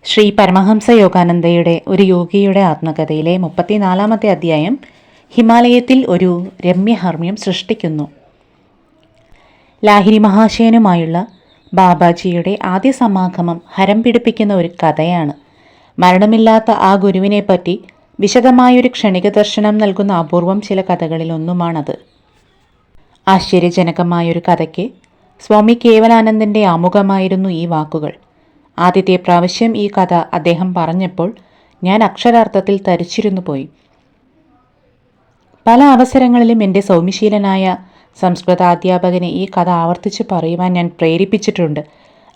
ശ്രീ പരമഹംസ യോഗാനന്ദയുടെ ഒരു യോഗിയുടെ ആത്മകഥയിലെ 34-ാമത്തെ അധ്യായം ഹിമാലയത്തിൽ ഒരു രമ്യഹർമ്മ്യം സൃഷ്ടിക്കുന്നു. ലാഹിരി മഹാശയനുമായുള്ള ബാബാജിയുടെ ആദ്യ സമാഗമം ഹരം പിടിപ്പിക്കുന്ന ഒരു കഥയാണ്. മരണമില്ലാത്ത ആ ഗുരുവിനെപ്പറ്റി വിശദമായൊരു ക്ഷണിക ദർശനം നൽകുന്ന അപൂർവം ചില കഥകളിലൊന്നുമാണത്. ആശ്ചര്യജനകമായൊരു കഥയ്ക്ക് സ്വാമി കേവലാനന്ദൻ്റെ ആമുഖമായിരുന്നു ഈ വാക്കുകൾ. ആദ്യത്തെ പ്രാവശ്യം ഈ കഥ അദ്ദേഹം പറഞ്ഞപ്പോൾ ഞാൻ അക്ഷരാർത്ഥത്തിൽ തരിച്ചിരുന്നു പോയി. പല അവസരങ്ങളിലും എൻ്റെ സൗമ്യശീലനായ സംസ്കൃതാധ്യാപകനെ ഈ കഥ ആവർത്തിച്ച് പറയുവാൻ ഞാൻ പ്രേരിപ്പിച്ചിട്ടുണ്ട്.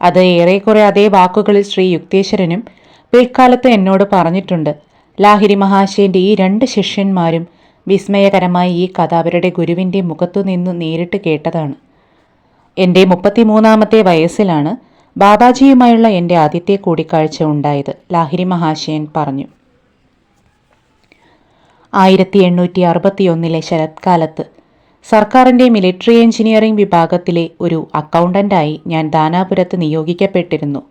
അത് ഏറെക്കുറെ അതേ വാക്കുകളിൽ ശ്രീ യുക്തേശ്വരനും പിൽക്കാലത്ത് എന്നോട് പറഞ്ഞിട്ടുണ്ട്. ലാഹിരി മഹാശയൻ്റെ ഈ 2 ശിഷ്യന്മാരും വിസ്മയകരമായി ഈ കഥ അവരുടെ ഗുരുവിൻ്റെ മുഖത്തുനിന്ന് നേരിട്ട് കേട്ടതാണ്. എൻ്റെ 33-ാമത്തെ വയസ്സിലാണ് ബാബാജിയുമായുള്ള എൻ്റെ ആദ്യത്തെ കൂടിക്കാഴ്ച ഉണ്ടായത്. ലാഹിരി മഹാശയൻ പറഞ്ഞു. 1861 ശരത്കാലത്ത് സർക്കാരിൻ്റെ മിലിറ്ററി എഞ്ചിനീയറിംഗ് വിഭാഗത്തിലെ ഒരു അക്കൗണ്ടൻ്റായി ഞാൻ ദാനാപുരത്ത് നിയോഗിക്കപ്പെട്ടിരുന്നു.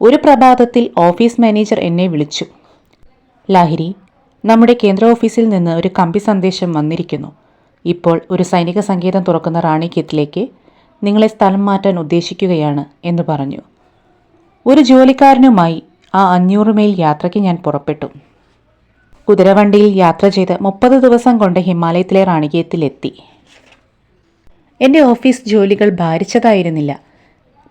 ഒരു പ്രഭാതത്തിൽ ഓഫീസ് മാനേജർ എന്നെ വിളിച്ചു. ലാഹിരി, നമ്മുടെ കേന്ദ്ര ഓഫീസിൽ നിന്ന് ഒരു കമ്പി സന്ദേശം വന്നിരിക്കുന്നു. ഇപ്പോൾ ഒരു സൈനിക സങ്കേതം തുറക്കുന്ന റാണിഖേത്തിലേക്ക് നിങ്ങളെ സ്ഥലം മാറ്റാൻ ഉദ്ദേശിക്കുകയാണ് എന്ന് പറഞ്ഞു. ഒരു ജോലിക്കാരനുമായി ആ 500 മൈൽ യാത്രയ്ക്ക് ഞാൻ പുറപ്പെട്ടു. കുതിരവണ്ടിയിൽ യാത്ര ചെയ്ത് 30 ദിവസം കൊണ്ട് ഹിമാലയത്തിലെ റാണിഖേത്തിലെത്തി. എൻ്റെ ഓഫീസ് ജോലികൾ ഭാരിച്ചതായിരുന്നില്ല.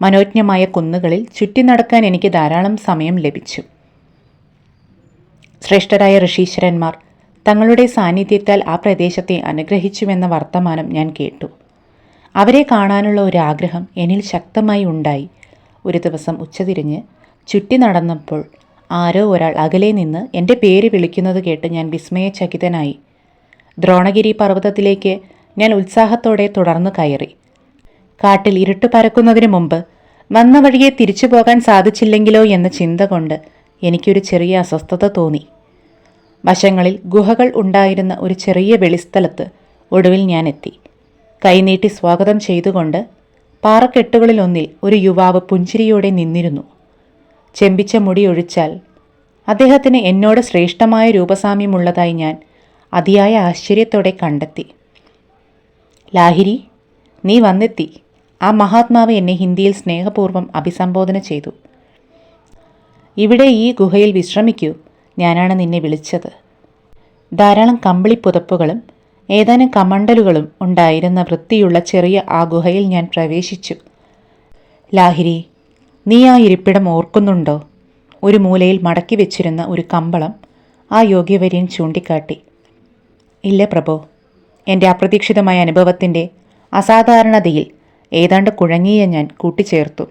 മനോജ്ഞമായ കുന്നുകളിൽ ചുറ്റി നടക്കാൻ എനിക്ക് ധാരാളം സമയം ലഭിച്ചു. ശ്രേഷ്ഠരായ ഋഷീശ്വരന്മാർ തങ്ങളുടെ സാന്നിധ്യത്താൽ ആ പ്രദേശത്തെ അനുഗ്രഹിച്ചുവെന്ന വർത്തമാനം ഞാൻ കേട്ടു. അവരെ കാണാനുള്ള ഒരു ആഗ്രഹം എന്നിൽ ശക്തമായി ഉണ്ടായി. ഒരു ദിവസം ഉച്ചതിരിഞ്ഞ് ചുറ്റി നടന്നപ്പോൾ ആരോ ഒരാൾ അകലെ നിന്ന് എൻ്റെ പേര് വിളിക്കുന്നത് കേട്ട് ഞാൻ വിസ്മയചകിതനായി. ദ്രോണഗിരി പർവ്വതത്തിലേക്ക് ഞാൻ ഉത്സാഹത്തോടെ തുടർന്നു കയറി. കാട്ടിൽ ഇരുട്ട് പരക്കുന്നതിന് മുമ്പ് വന്ന വഴിയെ തിരിച്ചു പോകാൻ സാധിച്ചില്ലെങ്കിലോ എന്ന ചിന്ത കൊണ്ട് എനിക്കൊരു ചെറിയ അസ്വസ്ഥത തോന്നി. വശങ്ങളിൽ ഗുഹകൾ ഉണ്ടായിരുന്ന ഒരു ചെറിയ വെളിസ്ഥലത്ത് ഒടുവിൽ ഞാൻ എത്തി. കൈനീട്ടി സ്വാഗതം ചെയ്തുകൊണ്ട് പാറക്കെട്ടുകളിലൊന്നിൽ ഒരു യുവാവ് പുഞ്ചിരിയോടെ നിന്നിരുന്നു. ചെമ്പിച്ച മുടി ഒഴിച്ചാൽ അദ്ദേഹത്തിന് എന്നോട് ശ്രേഷ്ഠമായ രൂപസാമ്യമുള്ളതായി ഞാൻ അതിയായ ആശ്ചര്യത്തോടെ കണ്ടെത്തി. ലാഹിരി, നീ വന്നെത്തി. ആ മഹാത്മാവ് എന്നെ ഹിന്ദിയിൽ സ്നേഹപൂർവ്വം അഭിസംബോധന ചെയ്തു. ഇവിടെ ഈ ഗുഹയിൽ വിശ്രമിക്കൂ, ഞാനാണ് നിന്നെ വിളിച്ചത്. ധാരാളം കമ്പിളിപ്പുതപ്പുകളും ഏതാനും കമണ്ടലുകളും ഉണ്ടായിരുന്ന വൃത്തിയുള്ള ചെറിയ ആ ഗുഹയിൽ ഞാൻ പ്രവേശിച്ചു. ലാഹിരി, നീ ആ ഇരിപ്പിടം ഓർക്കുന്നുണ്ടോ? ഒരു മൂലയിൽ മടക്കി വെച്ചിരുന്ന ഒരു കമ്പളം ആ യോഗ്യവര്യൻ ചൂണ്ടിക്കാട്ടി. ഇല്ല പ്രഭോ. എൻ്റെ അപ്രതീക്ഷിതമായ അനുഭവത്തിൻ്റെ അസാധാരണതയിൽ ഏതാണ്ട് കുഴങ്ങിയ ഞാൻ കൂട്ടിച്ചേർത്തു.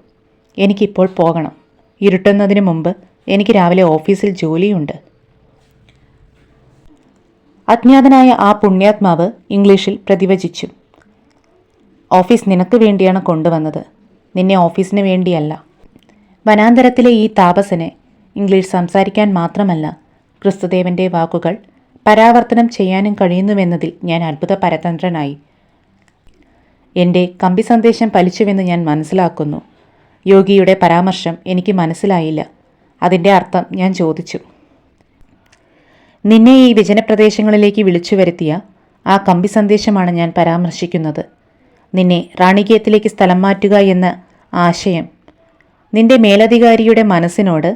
എനിക്കിപ്പോൾ പോകണം. ഇരുട്ടുന്നതിന് മുമ്പ് എനിക്ക് രാവിലെ ഓഫീസിൽ ജോലിയുണ്ട്. അജ്ഞാതനായ ആ പുണ്യാത്മാവ് ഇംഗ്ലീഷിൽ പ്രതിവചിച്ചു. ഓഫീസ് നിനക്ക് വേണ്ടിയാണ് കൊണ്ടുവന്നത്, നിന്നെ ഓഫീസിന് വേണ്ടിയല്ല. വനാന്തരത്തിലെ ഈ താപസന് ഇംഗ്ലീഷ് സംസാരിക്കാൻ മാത്രമല്ല ക്രിസ്തുദേവൻ്റെ വാക്കുകൾ പരാവർത്തനം ചെയ്യാനും കഴിയുന്നുവെന്നതിൽ ഞാൻ അത്ഭുത പരതന്ത്രനായി. എൻ്റെ കമ്പി സന്ദേശം ഫലിച്ചുവെന്ന് ഞാൻ മനസ്സിലാക്കുന്നു. യോഗിയുടെ പരാമർശം എനിക്ക് മനസ്സിലായില്ല. അതിൻ്റെ അർത്ഥം ഞാൻ ചോദിച്ചു. നിന്നെ ഈ വിജനപ്രദേശങ്ങളിലേക്ക് വിളിച്ചു വരുത്തിയ ആ കമ്പി സന്ദേശമാണ് ഞാൻ പരാമർശിക്കുന്നത്. നിന്നെ റാണിഖേത്തിലേക്ക് സ്ഥലം മാറ്റുക എന്ന ആശയം നിന്റെ മേലധികാരിയുടെ മനസ്സിനോട്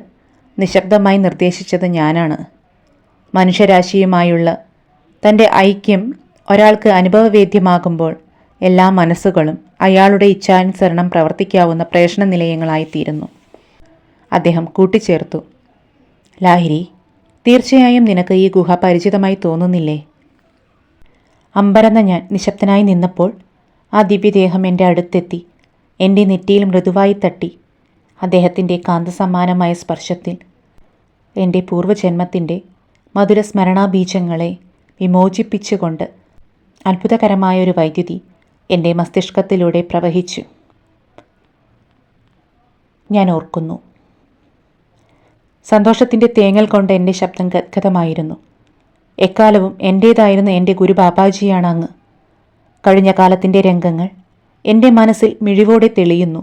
നിശബ്ദമായി നിർദ്ദേശിച്ചത് ഞാനാണ്. മനുഷ്യരാശിയുമായുള്ള തൻ്റെ ഐക്യം ഒരാൾക്ക് അനുഭവവേദ്യമാകുമ്പോൾ എല്ലാ മനസ്സുകളും അയാളുടെ ഇച്ഛാനുസരണം പ്രവർത്തിക്കാവുന്ന പ്രേഷണ നിലയങ്ങളായിത്തീരുന്നു. അദ്ദേഹം കൂട്ടിച്ചേർത്തു. ലാഹിരി, തീർച്ചയായും നിനക്ക് ഈ ഗുഹ പരിചിതമായി തോന്നുന്നില്ലേ? അമ്പരന്ന ഞാൻ നിശബ്ദനായി നിന്നപ്പോൾ ആ ദിവ്യദേഹം എൻ്റെ അടുത്തെത്തി എൻ്റെ നെറ്റിയിൽ മൃദുവായി തട്ടി. അദ്ദേഹത്തിൻ്റെ കാന്തസമാനമായ സ്പർശത്തിൽ എൻ്റെ പൂർവ്വജന്മത്തിൻ്റെ മധുര സ്മരണാബീജങ്ങളെ വിമോചിപ്പിച്ചുകൊണ്ട് അത്ഭുതകരമായൊരു വൈദ്യുതി എൻ്റെ മസ്തിഷ്കത്തിലൂടെ പ്രവഹിച്ചു. ഞാൻ ഓർക്കുന്നു. സന്തോഷത്തിൻ്റെ തേങ്ങൽ കൊണ്ട് എൻ്റെ ശബ്ദം ഗദ്ഗതമായിരുന്നു. എക്കാലവും എൻ്റേതായിരുന്ന എൻ്റെ ഗുരു ബാബാജിയാണ് അങ്ങ്. കഴിഞ്ഞ കാലത്തിൻ്റെ രംഗങ്ങൾ എൻ്റെ മനസ്സിൽ മിഴിവോടെ തെളിയുന്നു.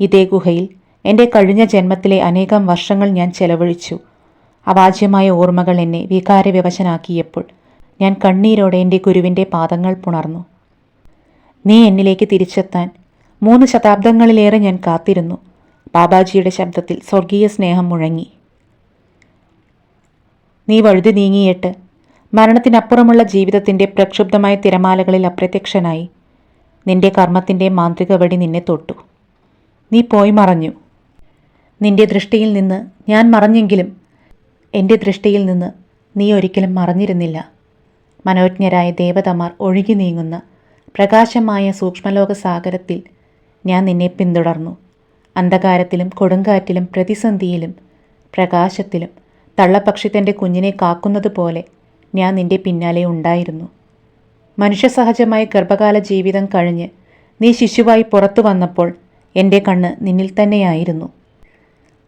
ഇതേ ഗുഹയിൽ എൻ്റെ കഴിഞ്ഞ ജന്മത്തിലെ അനേകം വർഷങ്ങൾ ഞാൻ ചെലവഴിച്ചു. അവാച്യമായ ഓർമ്മകൾ എന്നെ വികാരവിവശനാക്കിയപ്പോൾ ഞാൻ കണ്ണീരോടെ എൻ്റെ ഗുരുവിൻ്റെ പാദങ്ങൾ പുണർന്നു. നീ എന്നിലേക്ക് തിരിച്ചെത്താൻ 3 ശതാബ്ദങ്ങളിലേറെ ഞാൻ കാത്തിരുന്നു. ബാബാജിയുടെ ശബ്ദത്തിൽ സ്വർഗീയ സ്നേഹം മുഴങ്ങി. നീ വഴുതി നീങ്ങിയിട്ട് മരണത്തിനപ്പുറമുള്ള ജീവിതത്തിൻ്റെ പ്രക്ഷുബ്ധമായ തിരമാലകളിൽ അപ്രത്യക്ഷനായി. നിന്റെ കർമ്മത്തിൻ്റെ മാന്ത്രിക വടി നിന്നെ തൊട്ടു. നീ പോയി മറഞ്ഞു. നിന്റെ ദൃഷ്ടിയിൽ നിന്ന് ഞാൻ മറഞ്ഞെങ്കിലും എൻ്റെ ദൃഷ്ടിയിൽ നിന്ന് നീ ഒരിക്കലും മറഞ്ഞിരുന്നില്ല. മനോജ്ഞരായ ദേവതമാർ ഒഴുകി നീങ്ങുന്ന പ്രകാശമായ സൂക്ഷ്മലോക സാഗരത്തിൽ ഞാൻ നിന്നെ പിന്തുടർന്നു. അന്ധകാരത്തിലും കൊടുങ്കാറ്റിലും പ്രതിസന്ധിയിലും പ്രകാശത്തിലും തള്ളപ്പക്ഷി തൻ്റെ കുഞ്ഞിനെ കാക്കുന്നത് പോലെ ഞാൻ നിന്റെ പിന്നാലെ ഉണ്ടായിരുന്നു. മനുഷ്യസഹജമായ ഗർഭകാല ജീവിതം കഴിഞ്ഞ് നീ ശിശുവായി പുറത്തു വന്നപ്പോൾ എൻ്റെ കണ്ണ് നിന്നിൽ തന്നെയായിരുന്നു.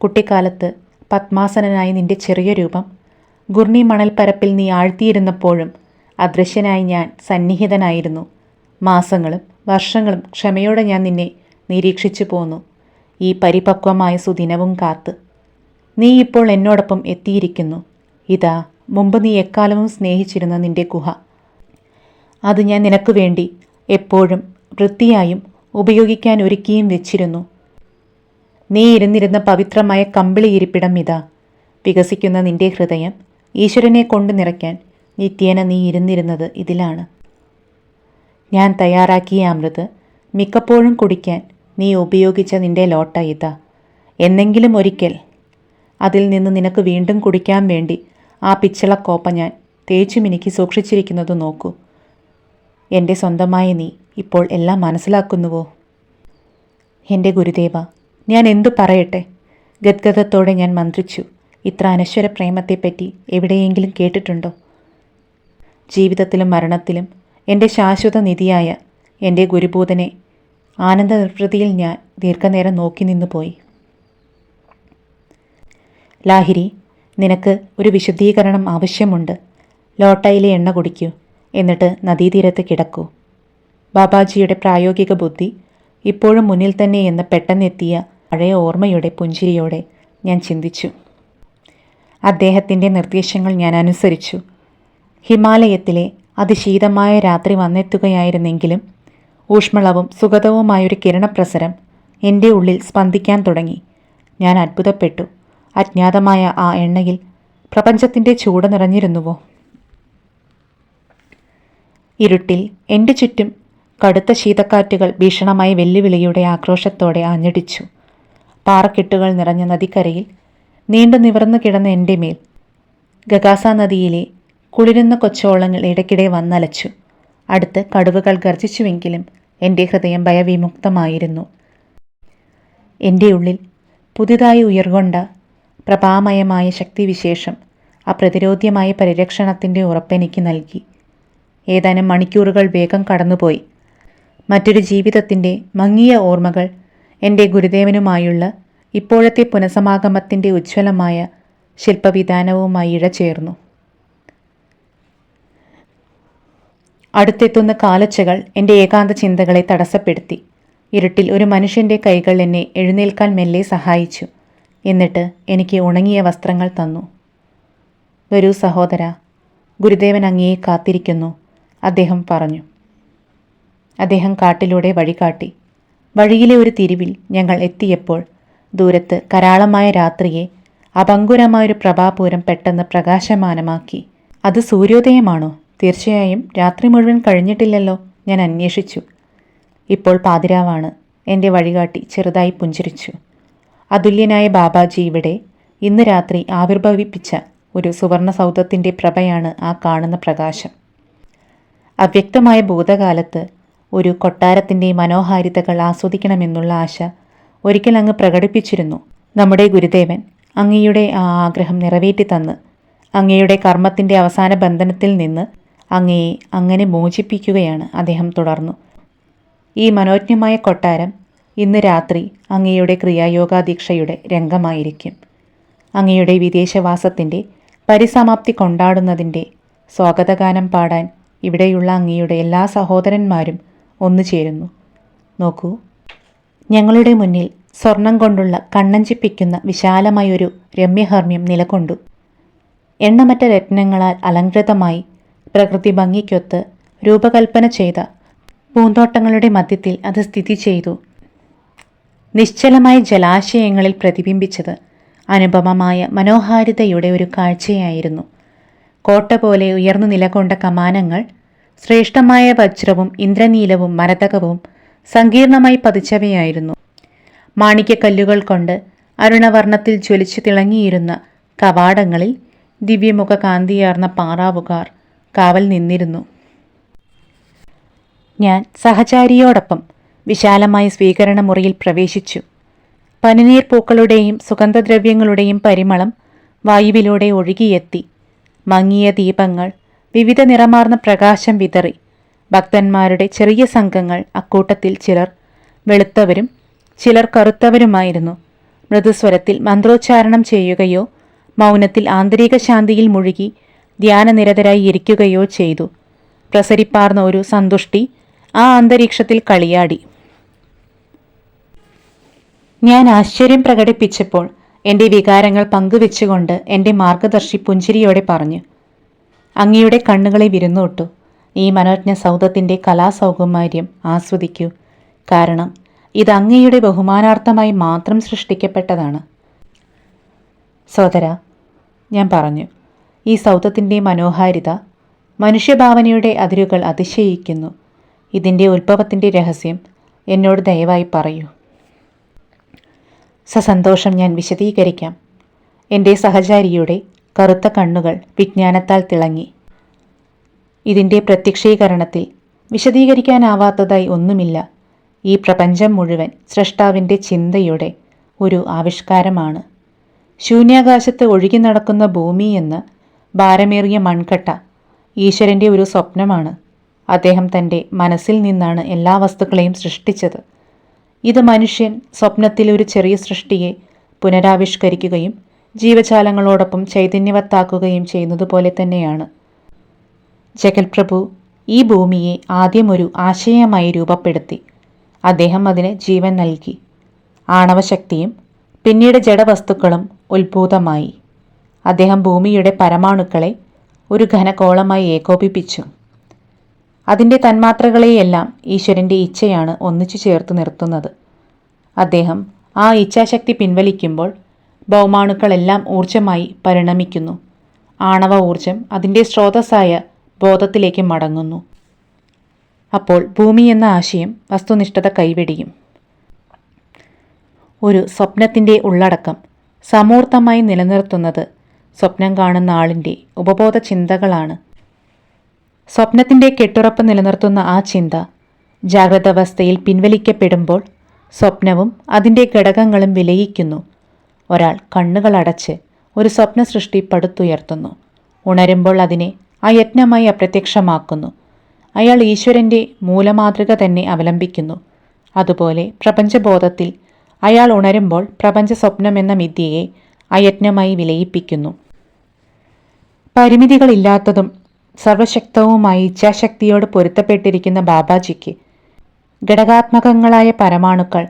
കുട്ടിക്കാലത്ത് പത്മാസനനായി നിന്റെ ചെറിയ രൂപം ഗുർണി മണൽപ്പരപ്പിൽ നീ ആഴ്ത്തിയിരുന്നപ്പോഴും അദൃശ്യനായി ഞാൻ സന്നിഹിതനായിരുന്നു. മാസങ്ങളും വർഷങ്ങളും ക്ഷമയോടെ ഞാൻ നിന്നെ നിരീക്ഷിച്ചു പോന്നു, ഈ പരിപക്വമായ സുദിനവും കാത്ത്. നീ ഇപ്പോൾ എന്നോടൊപ്പം എത്തിയിരിക്കുന്നു. ഇതാ മുമ്പ് നീ എക്കാലവും സ്നേഹിച്ചിരുന്ന നിന്റെ ഗുഹ. അത് ഞാൻ നിനക്ക് വേണ്ടി എപ്പോഴും വൃത്തിയായും ഉപയോഗിക്കാൻ ഒരുക്കിയും വെച്ചിരുന്നു. നീ ഇരുന്നിരുന്ന പവിത്രമായ കമ്പിളി ഇരിപ്പിടം ഇതാ. വികസിക്കുന്ന നിന്റെ ഹൃദയം ഈശ്വരനെ കൊണ്ട് നിറയ്ക്കാൻ നിത്യേന നീ ഇരുന്നിരുന്നത് ഇതിലാണ്. ഞാൻ തയ്യാറാക്കിയ അമൃത് മിക്കപ്പോഴും കുടിക്കാൻ നീ ഉപയോഗിച്ച നിന്റെ ലോട്ട ഇതാ. എന്നെങ്കിലും ഒരിക്കൽ അതിൽ നിന്ന് നിനക്ക് വീണ്ടും കുടിക്കാൻ വേണ്ടി ആ പിച്ചളക്കോപ്പ ഞാൻ തേച്ചുമിനുക്കി സൂക്ഷിച്ചിരിക്കുന്നത് നോക്കൂ. എൻ്റെ സ്വന്തമായ നീ ഇപ്പോൾ എല്ലാം മനസ്സിലാക്കുന്നുവോ? എൻ്റെ ഗുരുദേവ, ഞാൻ എന്തു പറയട്ടെ? ഗദ്ഗതത്തോടെ ഞാൻ മന്ത്രിച്ചു. ഇത്ര അനശ്വര പ്രേമത്തെപ്പറ്റി എവിടെയെങ്കിലും കേട്ടിട്ടുണ്ടോ? ജീവിതത്തിലും മരണത്തിലും എൻ്റെ ശാശ്വത നിധിയായ എൻ്റെ ഗുരുഭൂതനെ ആനന്ദ നിർവൃതിയിൽ ഞാൻ ദീർഘനേരം നോക്കി നിന്നുപോയി. ലാഹിരി, നിനക്ക് ഒരു വിശുദ്ധീകരണം ആവശ്യമുണ്ട്. ലോട്ടയിലെ എണ്ണ കുടിക്കൂ, എന്നിട്ട് നദീതീരത്ത് കിടക്കൂ. ബാബാജിയുടെ പ്രായോഗിക ബുദ്ധി ഇപ്പോഴും മുന്നിൽ തന്നെ എന്ന് പെട്ടെന്നെത്തിയ പഴയ ഓർമ്മയുടെ പുഞ്ചിരിയോടെ ഞാൻ ചിന്തിച്ചു. അദ്ദേഹത്തിൻ്റെ നിർദ്ദേശങ്ങൾ ഞാൻ അനുസരിച്ചു. ഹിമാലയത്തിലെ അതിശീതമായ രാത്രി വന്നെത്തുകയായിരുന്നെങ്കിലും ഊഷ്മളവും സുഗതവുമായൊരു കിരണപ്രസരം എൻ്റെ ഉള്ളിൽ സ്പന്ദിക്കാൻ തുടങ്ങി. ഞാൻ അത്ഭുതപ്പെട്ടു. അജ്ഞാതമായ ആ എണ്ണയിൽ പ്രപഞ്ചത്തിൻ്റെ ചൂട് നിറഞ്ഞിരുന്നുവോ? ഇരുട്ടിൽ എൻ്റെ ചുറ്റും കടുത്ത ശീതക്കാറ്റുകൾ ഭീഷണമായ വെല്ലുവിളിയുടെ ആക്രോശത്തോടെ ആഞ്ഞടിച്ചു. പാറക്കെട്ടുകൾ നിറഞ്ഞ നദിക്കരയിൽ നീണ്ടു നിവർന്നു കിടന്ന എൻ്റെ മേൽ ഗഗാസ നദിയിലെ കുളിരുന്ന കൊച്ചോളങ്ങൾ ഇടയ്ക്കിടെ വന്നലച്ചു. അടുത്ത് കടുവകൾ ഗർജിച്ചുവെങ്കിലും എൻ്റെ ഹൃദയം ഭയവിമുക്തമായിരുന്നു. എൻ്റെ ഉള്ളിൽ പുതിയതായി ഉയർകൊണ്ട പ്രഭാമയമായ ശക്തിവിശേഷം അപ്രതിരോധ്യമായ പരിരക്ഷണത്തിൻ്റെ ഉറപ്പെനിക്ക് നൽകി. ഏതാനും മണിക്കൂറുകൾ വേഗം കടന്നുപോയി. മറ്റൊരു ജീവിതത്തിൻ്റെ മങ്ങിയ ഓർമ്മകൾ എൻ്റെ ഗുരുദേവനുമായുള്ള ഇപ്പോഴത്തെ പുനഃസമാഗമത്തിൻ്റെ ഉജ്ജ്വലമായ ശില്പവിധാനവുമായി ഇഴചേർന്നു. അടുത്തെത്തുന്ന കാലൊച്ചകൾ എൻ്റെ ഏകാന്ത ചിന്തകളെ തടസ്സപ്പെടുത്തി. ഇരുട്ടിൽ ഒരു മനുഷ്യൻ്റെ കൈകൾ എന്നെ എഴുന്നേൽക്കാൻ മെല്ലെ സഹായിച്ചു. എന്നിട്ട് എനിക്ക് ഉണങ്ങിയ വസ്ത്രങ്ങൾ തന്നു. വരൂ സഹോദര, ഗുരുദേവൻ അങ്ങയെ കാത്തിരിക്കുന്നു, അദ്ദേഹം പറഞ്ഞു. അദ്ദേഹം കാട്ടിലൂടെ വഴികാട്ടി. വഴിയിലെ ഒരു തിരിവിൽ ഞങ്ങൾ എത്തിയപ്പോൾ ദൂരത്ത് കരാളമായ രാത്രിയെ അപങ്കുരമായൊരു പ്രഭാപൂരം പെട്ടെന്ന് പ്രകാശമാനമാക്കി. അത് സൂര്യോദയമാണോ? തീർച്ചയായും രാത്രി മുഴുവൻ കഴിഞ്ഞിട്ടില്ലല്ലോ, ഞാൻ അന്വേഷിച്ചു. ഇപ്പോൾ പാതിരാവാണ്, എൻ്റെ വഴികാട്ടി ചെറുതായി പുഞ്ചിരിച്ചു. അതുല്യനായ ബാബാജി ഇവിടെ ഇന്ന് രാത്രി ആവിർഭവിപ്പിച്ച ഒരു സുവർണ സൗധത്തിൻ്റെ പ്രഭയാണ് ആ കാണുന്ന പ്രകാശം. അവ്യക്തമായ ഭൂതകാലത്ത് ഒരു കൊട്ടാരത്തിൻ്റെ മനോഹാരിതകൾ ആസ്വദിക്കണമെന്നുള്ള ആശ ഒരിക്കൽ അങ്ങ് പ്രകടിപ്പിച്ചിരുന്നു. നമ്മുടെ ഗുരുദേവൻ അങ്ങയുടെ ആ ആഗ്രഹം നിറവേറ്റി തന്ന് അങ്ങയുടെ കർമ്മത്തിൻ്റെ അവസാന ബന്ധനത്തിൽ നിന്ന് അങ്ങയെ അങ്ങനെ മോചിപ്പിക്കുകയാണ്, അദ്ദേഹം തുടർന്നു. ഈ മനോജ്ഞമായ കൊട്ടാരം ഇന്ന് രാത്രി അങ്ങയുടെ ക്രിയായോഗാദീക്ഷയുടെ രംഗമായിരിക്കും. അങ്ങയുടെ വിദേശവാസത്തിൻ്റെ പരിസമാപ്തി കൊണ്ടാടുന്നതിൻ്റെ സ്വാഗതഗാനം പാടാൻ ഇവിടെയുള്ള അങ്ങയുടെ എല്ലാ സഹോദരന്മാരും ഒന്നു ചേരുന്നു. നോക്കൂ, ഞങ്ങളുടെ മുന്നിൽ സ്വർണം കൊണ്ടുള്ള കണ്ണഞ്ചിപ്പിക്കുന്ന വിശാലമായൊരു രമ്യഹർമ്മ്യം നിലകൊണ്ടു. എണ്ണമറ്റ രത്നങ്ങളാൽ അലങ്കൃതമായി പ്രകൃതി ഭംഗിക്കൊത്ത് രൂപകൽപ്പന ചെയ്ത പൂന്തോട്ടങ്ങളുടെ മധ്യത്തിൽ അത് സ്ഥിതി ചെയ്തു. നിശ്ചലമായ ജലാശയങ്ങളിൽ പ്രതിബിംബിച്ചത് അനുപമമായ മനോഹാരിതയുടെ ഒരു കാഴ്ചയായിരുന്നു. കോട്ട പോലെ ഉയർന്നു നിലകൊണ്ട കമാനങ്ങൾ ശ്രേഷ്ഠമായ വജ്രവും ഇന്ദ്രനീലവും മരതകവും സങ്കീർണമായി പതിച്ചവയായിരുന്നു. മാണിക്യക്കല്ലുകൾ കൊണ്ട് അരുണവർണ്ണത്തിൽ ജ്വലിച്ചു തിളങ്ങിയിരുന്ന കവാടങ്ങളിൽ ദിവ്യമുഖ കാന്തിയാർന്ന പാറാവുകാർ കാവൽ നിന്നിരുന്നു. ഞാൻ സഹചാരിയോടൊപ്പം വിശാലമായ സ്വീകരണ മുറിയിൽ പ്രവേശിച്ചു. പനിനീർ പൂക്കളുടെയും സുഗന്ധദ്രവ്യങ്ങളുടെയും പരിമളം വായുവിലൂടെ ഒഴുകിയെത്തി. മങ്ങിയ ദീപങ്ങൾ വിവിധ നിറമാർന്ന പ്രകാശം വിതറി. ഭക്തന്മാരുടെ ചെറിയ സംഘങ്ങൾ, അക്കൂട്ടത്തിൽ ചിലർ വെളുത്തവരും ചിലർ കറുത്തവരുമായിരുന്നു, മൃദുസ്വരത്തിൽ മന്ത്രോച്ചാരണം ചെയ്യുകയോ മൗനത്തിൽ ആന്തരിക ശാന്തിയിൽ മുഴുകി ധ്യാനനിരതരായി ഇരിക്കുകയോ ചെയ്തു. പ്രസരിപ്പാർന്ന ഒരു സന്തുഷ്ടി ആ അന്തരീക്ഷത്തിൽ കളിയാടി. ഞാൻ ആശ്ചര്യം പ്രകടിപ്പിച്ചപ്പോൾ എൻ്റെ വികാരങ്ങൾ പങ്കുവെച്ചുകൊണ്ട് എൻ്റെ മാർഗദർശി പുഞ്ചിരിയോടെ പറഞ്ഞു, അങ്ങയുടെ കണ്ണുകളെ വിരുന്നോട്ടു. ഈ മനോജ്ഞ സൗധത്തിൻ്റെ കലാസൗകുമാര്യം ആസ്വദിക്കൂ. കാരണം ഇത് അങ്ങയുടെ ബഹുമാനാർത്ഥമായി മാത്രം സൃഷ്ടിക്കപ്പെട്ടതാണ്. സോദര, ഞാൻ പറഞ്ഞു, ഈ സൗധത്തിൻ്റെ മനോഹാരിത മനുഷ്യഭാവനയുടെ അതിരുകൾ അതിശയിക്കുന്നു. ഇതിൻ്റെ ഉത്ഭവത്തിൻ്റെ രഹസ്യം എന്നോട് ദയവായി പറയൂ. സസന്തോഷം ഞാൻ വിശദീകരിക്കാം. എൻ്റെ സഹചാരിയുടെ കറുത്ത കണ്ണുകൾ വിജ്ഞാനത്താൽ തിളങ്ങി. ഇതിൻ്റെ പ്രത്യക്ഷീകരണത്തിൽ വിശദീകരിക്കാനാവാത്തതായി ഒന്നുമില്ല. ഈ പ്രപഞ്ചം മുഴുവൻ സ്രഷ്ടാവിൻ്റെ ചിന്തയുടെ ഒരു ആവിഷ്കാരമാണ്. ശൂന്യാകാശത്ത് ഒഴുകി നടക്കുന്ന ഭൂമി എന്ന ഭാരമേറിയ മൺകട്ട ഈശ്വരൻ്റെ ഒരു സ്വപ്നമാണ്. അദ്ദേഹം തൻ്റെ മനസ്സിൽ നിന്നാണ് എല്ലാ വസ്തുക്കളെയും സൃഷ്ടിച്ചത്. ഇത് മനുഷ്യൻ സ്വപ്നത്തിൽ ഒരു ചെറിയ സൃഷ്ടിയെ പുനരാവിഷ്കരിക്കുകയും ജീവജാലങ്ങളോടൊപ്പം ചൈതന്യവത്താക്കുകയും ചെയ്യുന്നതുപോലെ തന്നെയാണ്. ജഗൽപ്രഭു ഈ ഭൂമിയെ ആദ്യം ഒരു ആശയമായി രൂപപ്പെടുത്തി. അദ്ദേഹം അതിന് ജീവൻ നൽകി. ആണവശക്തിയും പിന്നീട് ജഡവസ്തുക്കളും ഉത്ഭൂതമായി. അദ്ദേഹം ഭൂമിയുടെ പരമാണുക്കളെ ഒരു ഘനകോളമായി ഏകോപിപ്പിച്ചു. അതിൻ്റെ തന്മാത്രകളെയെല്ലാം ഈശ്വരൻ്റെ ഇച്ഛയാണ് ഒന്നിച്ചു ചേർത്ത് നിർത്തുന്നത്. അദ്ദേഹം ആ ഇച്ഛാശക്തി പിൻവലിക്കുമ്പോൾ ഭൗമാണുക്കളെല്ലാം ഊർജമായി പരിണമിക്കുന്നു. ആണവ ഊർജം അതിൻ്റെ സ്രോതസ്സായ ബോധത്തിലേക്ക് മടങ്ങുന്നു. അപ്പോൾ ഭൂമി എന്ന ആശയം വസ്തുനിഷ്ഠത കൈവെടിയും. ഒരു സ്വപ്നത്തിൻ്റെ ഉള്ളടക്കം സമൂർത്തമായി നിലനിർത്തുന്നത് സ്വപ്നം കാണുന്ന ആളിൻ്റെ ഉപബോധ ചിന്തകളാണ്. സ്വപ്നത്തിൻ്റെ കെട്ടുറപ്പ് നിലനിർത്തുന്ന ആ ചിന്ത ജാഗ്രതാവസ്ഥയിൽ പിൻവലിക്കപ്പെടുമ്പോൾ സ്വപ്നവും അതിൻ്റെ ഘടകങ്ങളും വിലയിക്കുന്നു. ഒരാൾ കണ്ണുകളടച്ച് ഒരു സ്വപ്ന സൃഷ്ടി പടുത്തുയർത്തുന്നു. ഉണരുമ്പോൾ അതിനെ അയത്നമായി അപ്രത്യക്ഷമാക്കുന്നു. അയാൾ ഈശ്വരൻ്റെ മൂലമാതൃക തന്നെ അവലംബിക്കുന്നു. അതുപോലെ പ്രപഞ്ചബോധത്തിൽ അയാൾ ഉണരുമ്പോൾ പ്രപഞ്ച സ്വപ്നമെന്ന മിഥ്യയെ അയത്നമായി വിലയിപ്പിക്കുന്നു. പരിമിതികളില്ലാത്തതും സർവശക്തവുമായി ഇച്ഛാശക്തിയോട് പൊരുത്തപ്പെട്ടിരിക്കുന്ന ബാബാജിക്ക് ഘടകാത്മകങ്ങളായ പരമാണുക്കൾ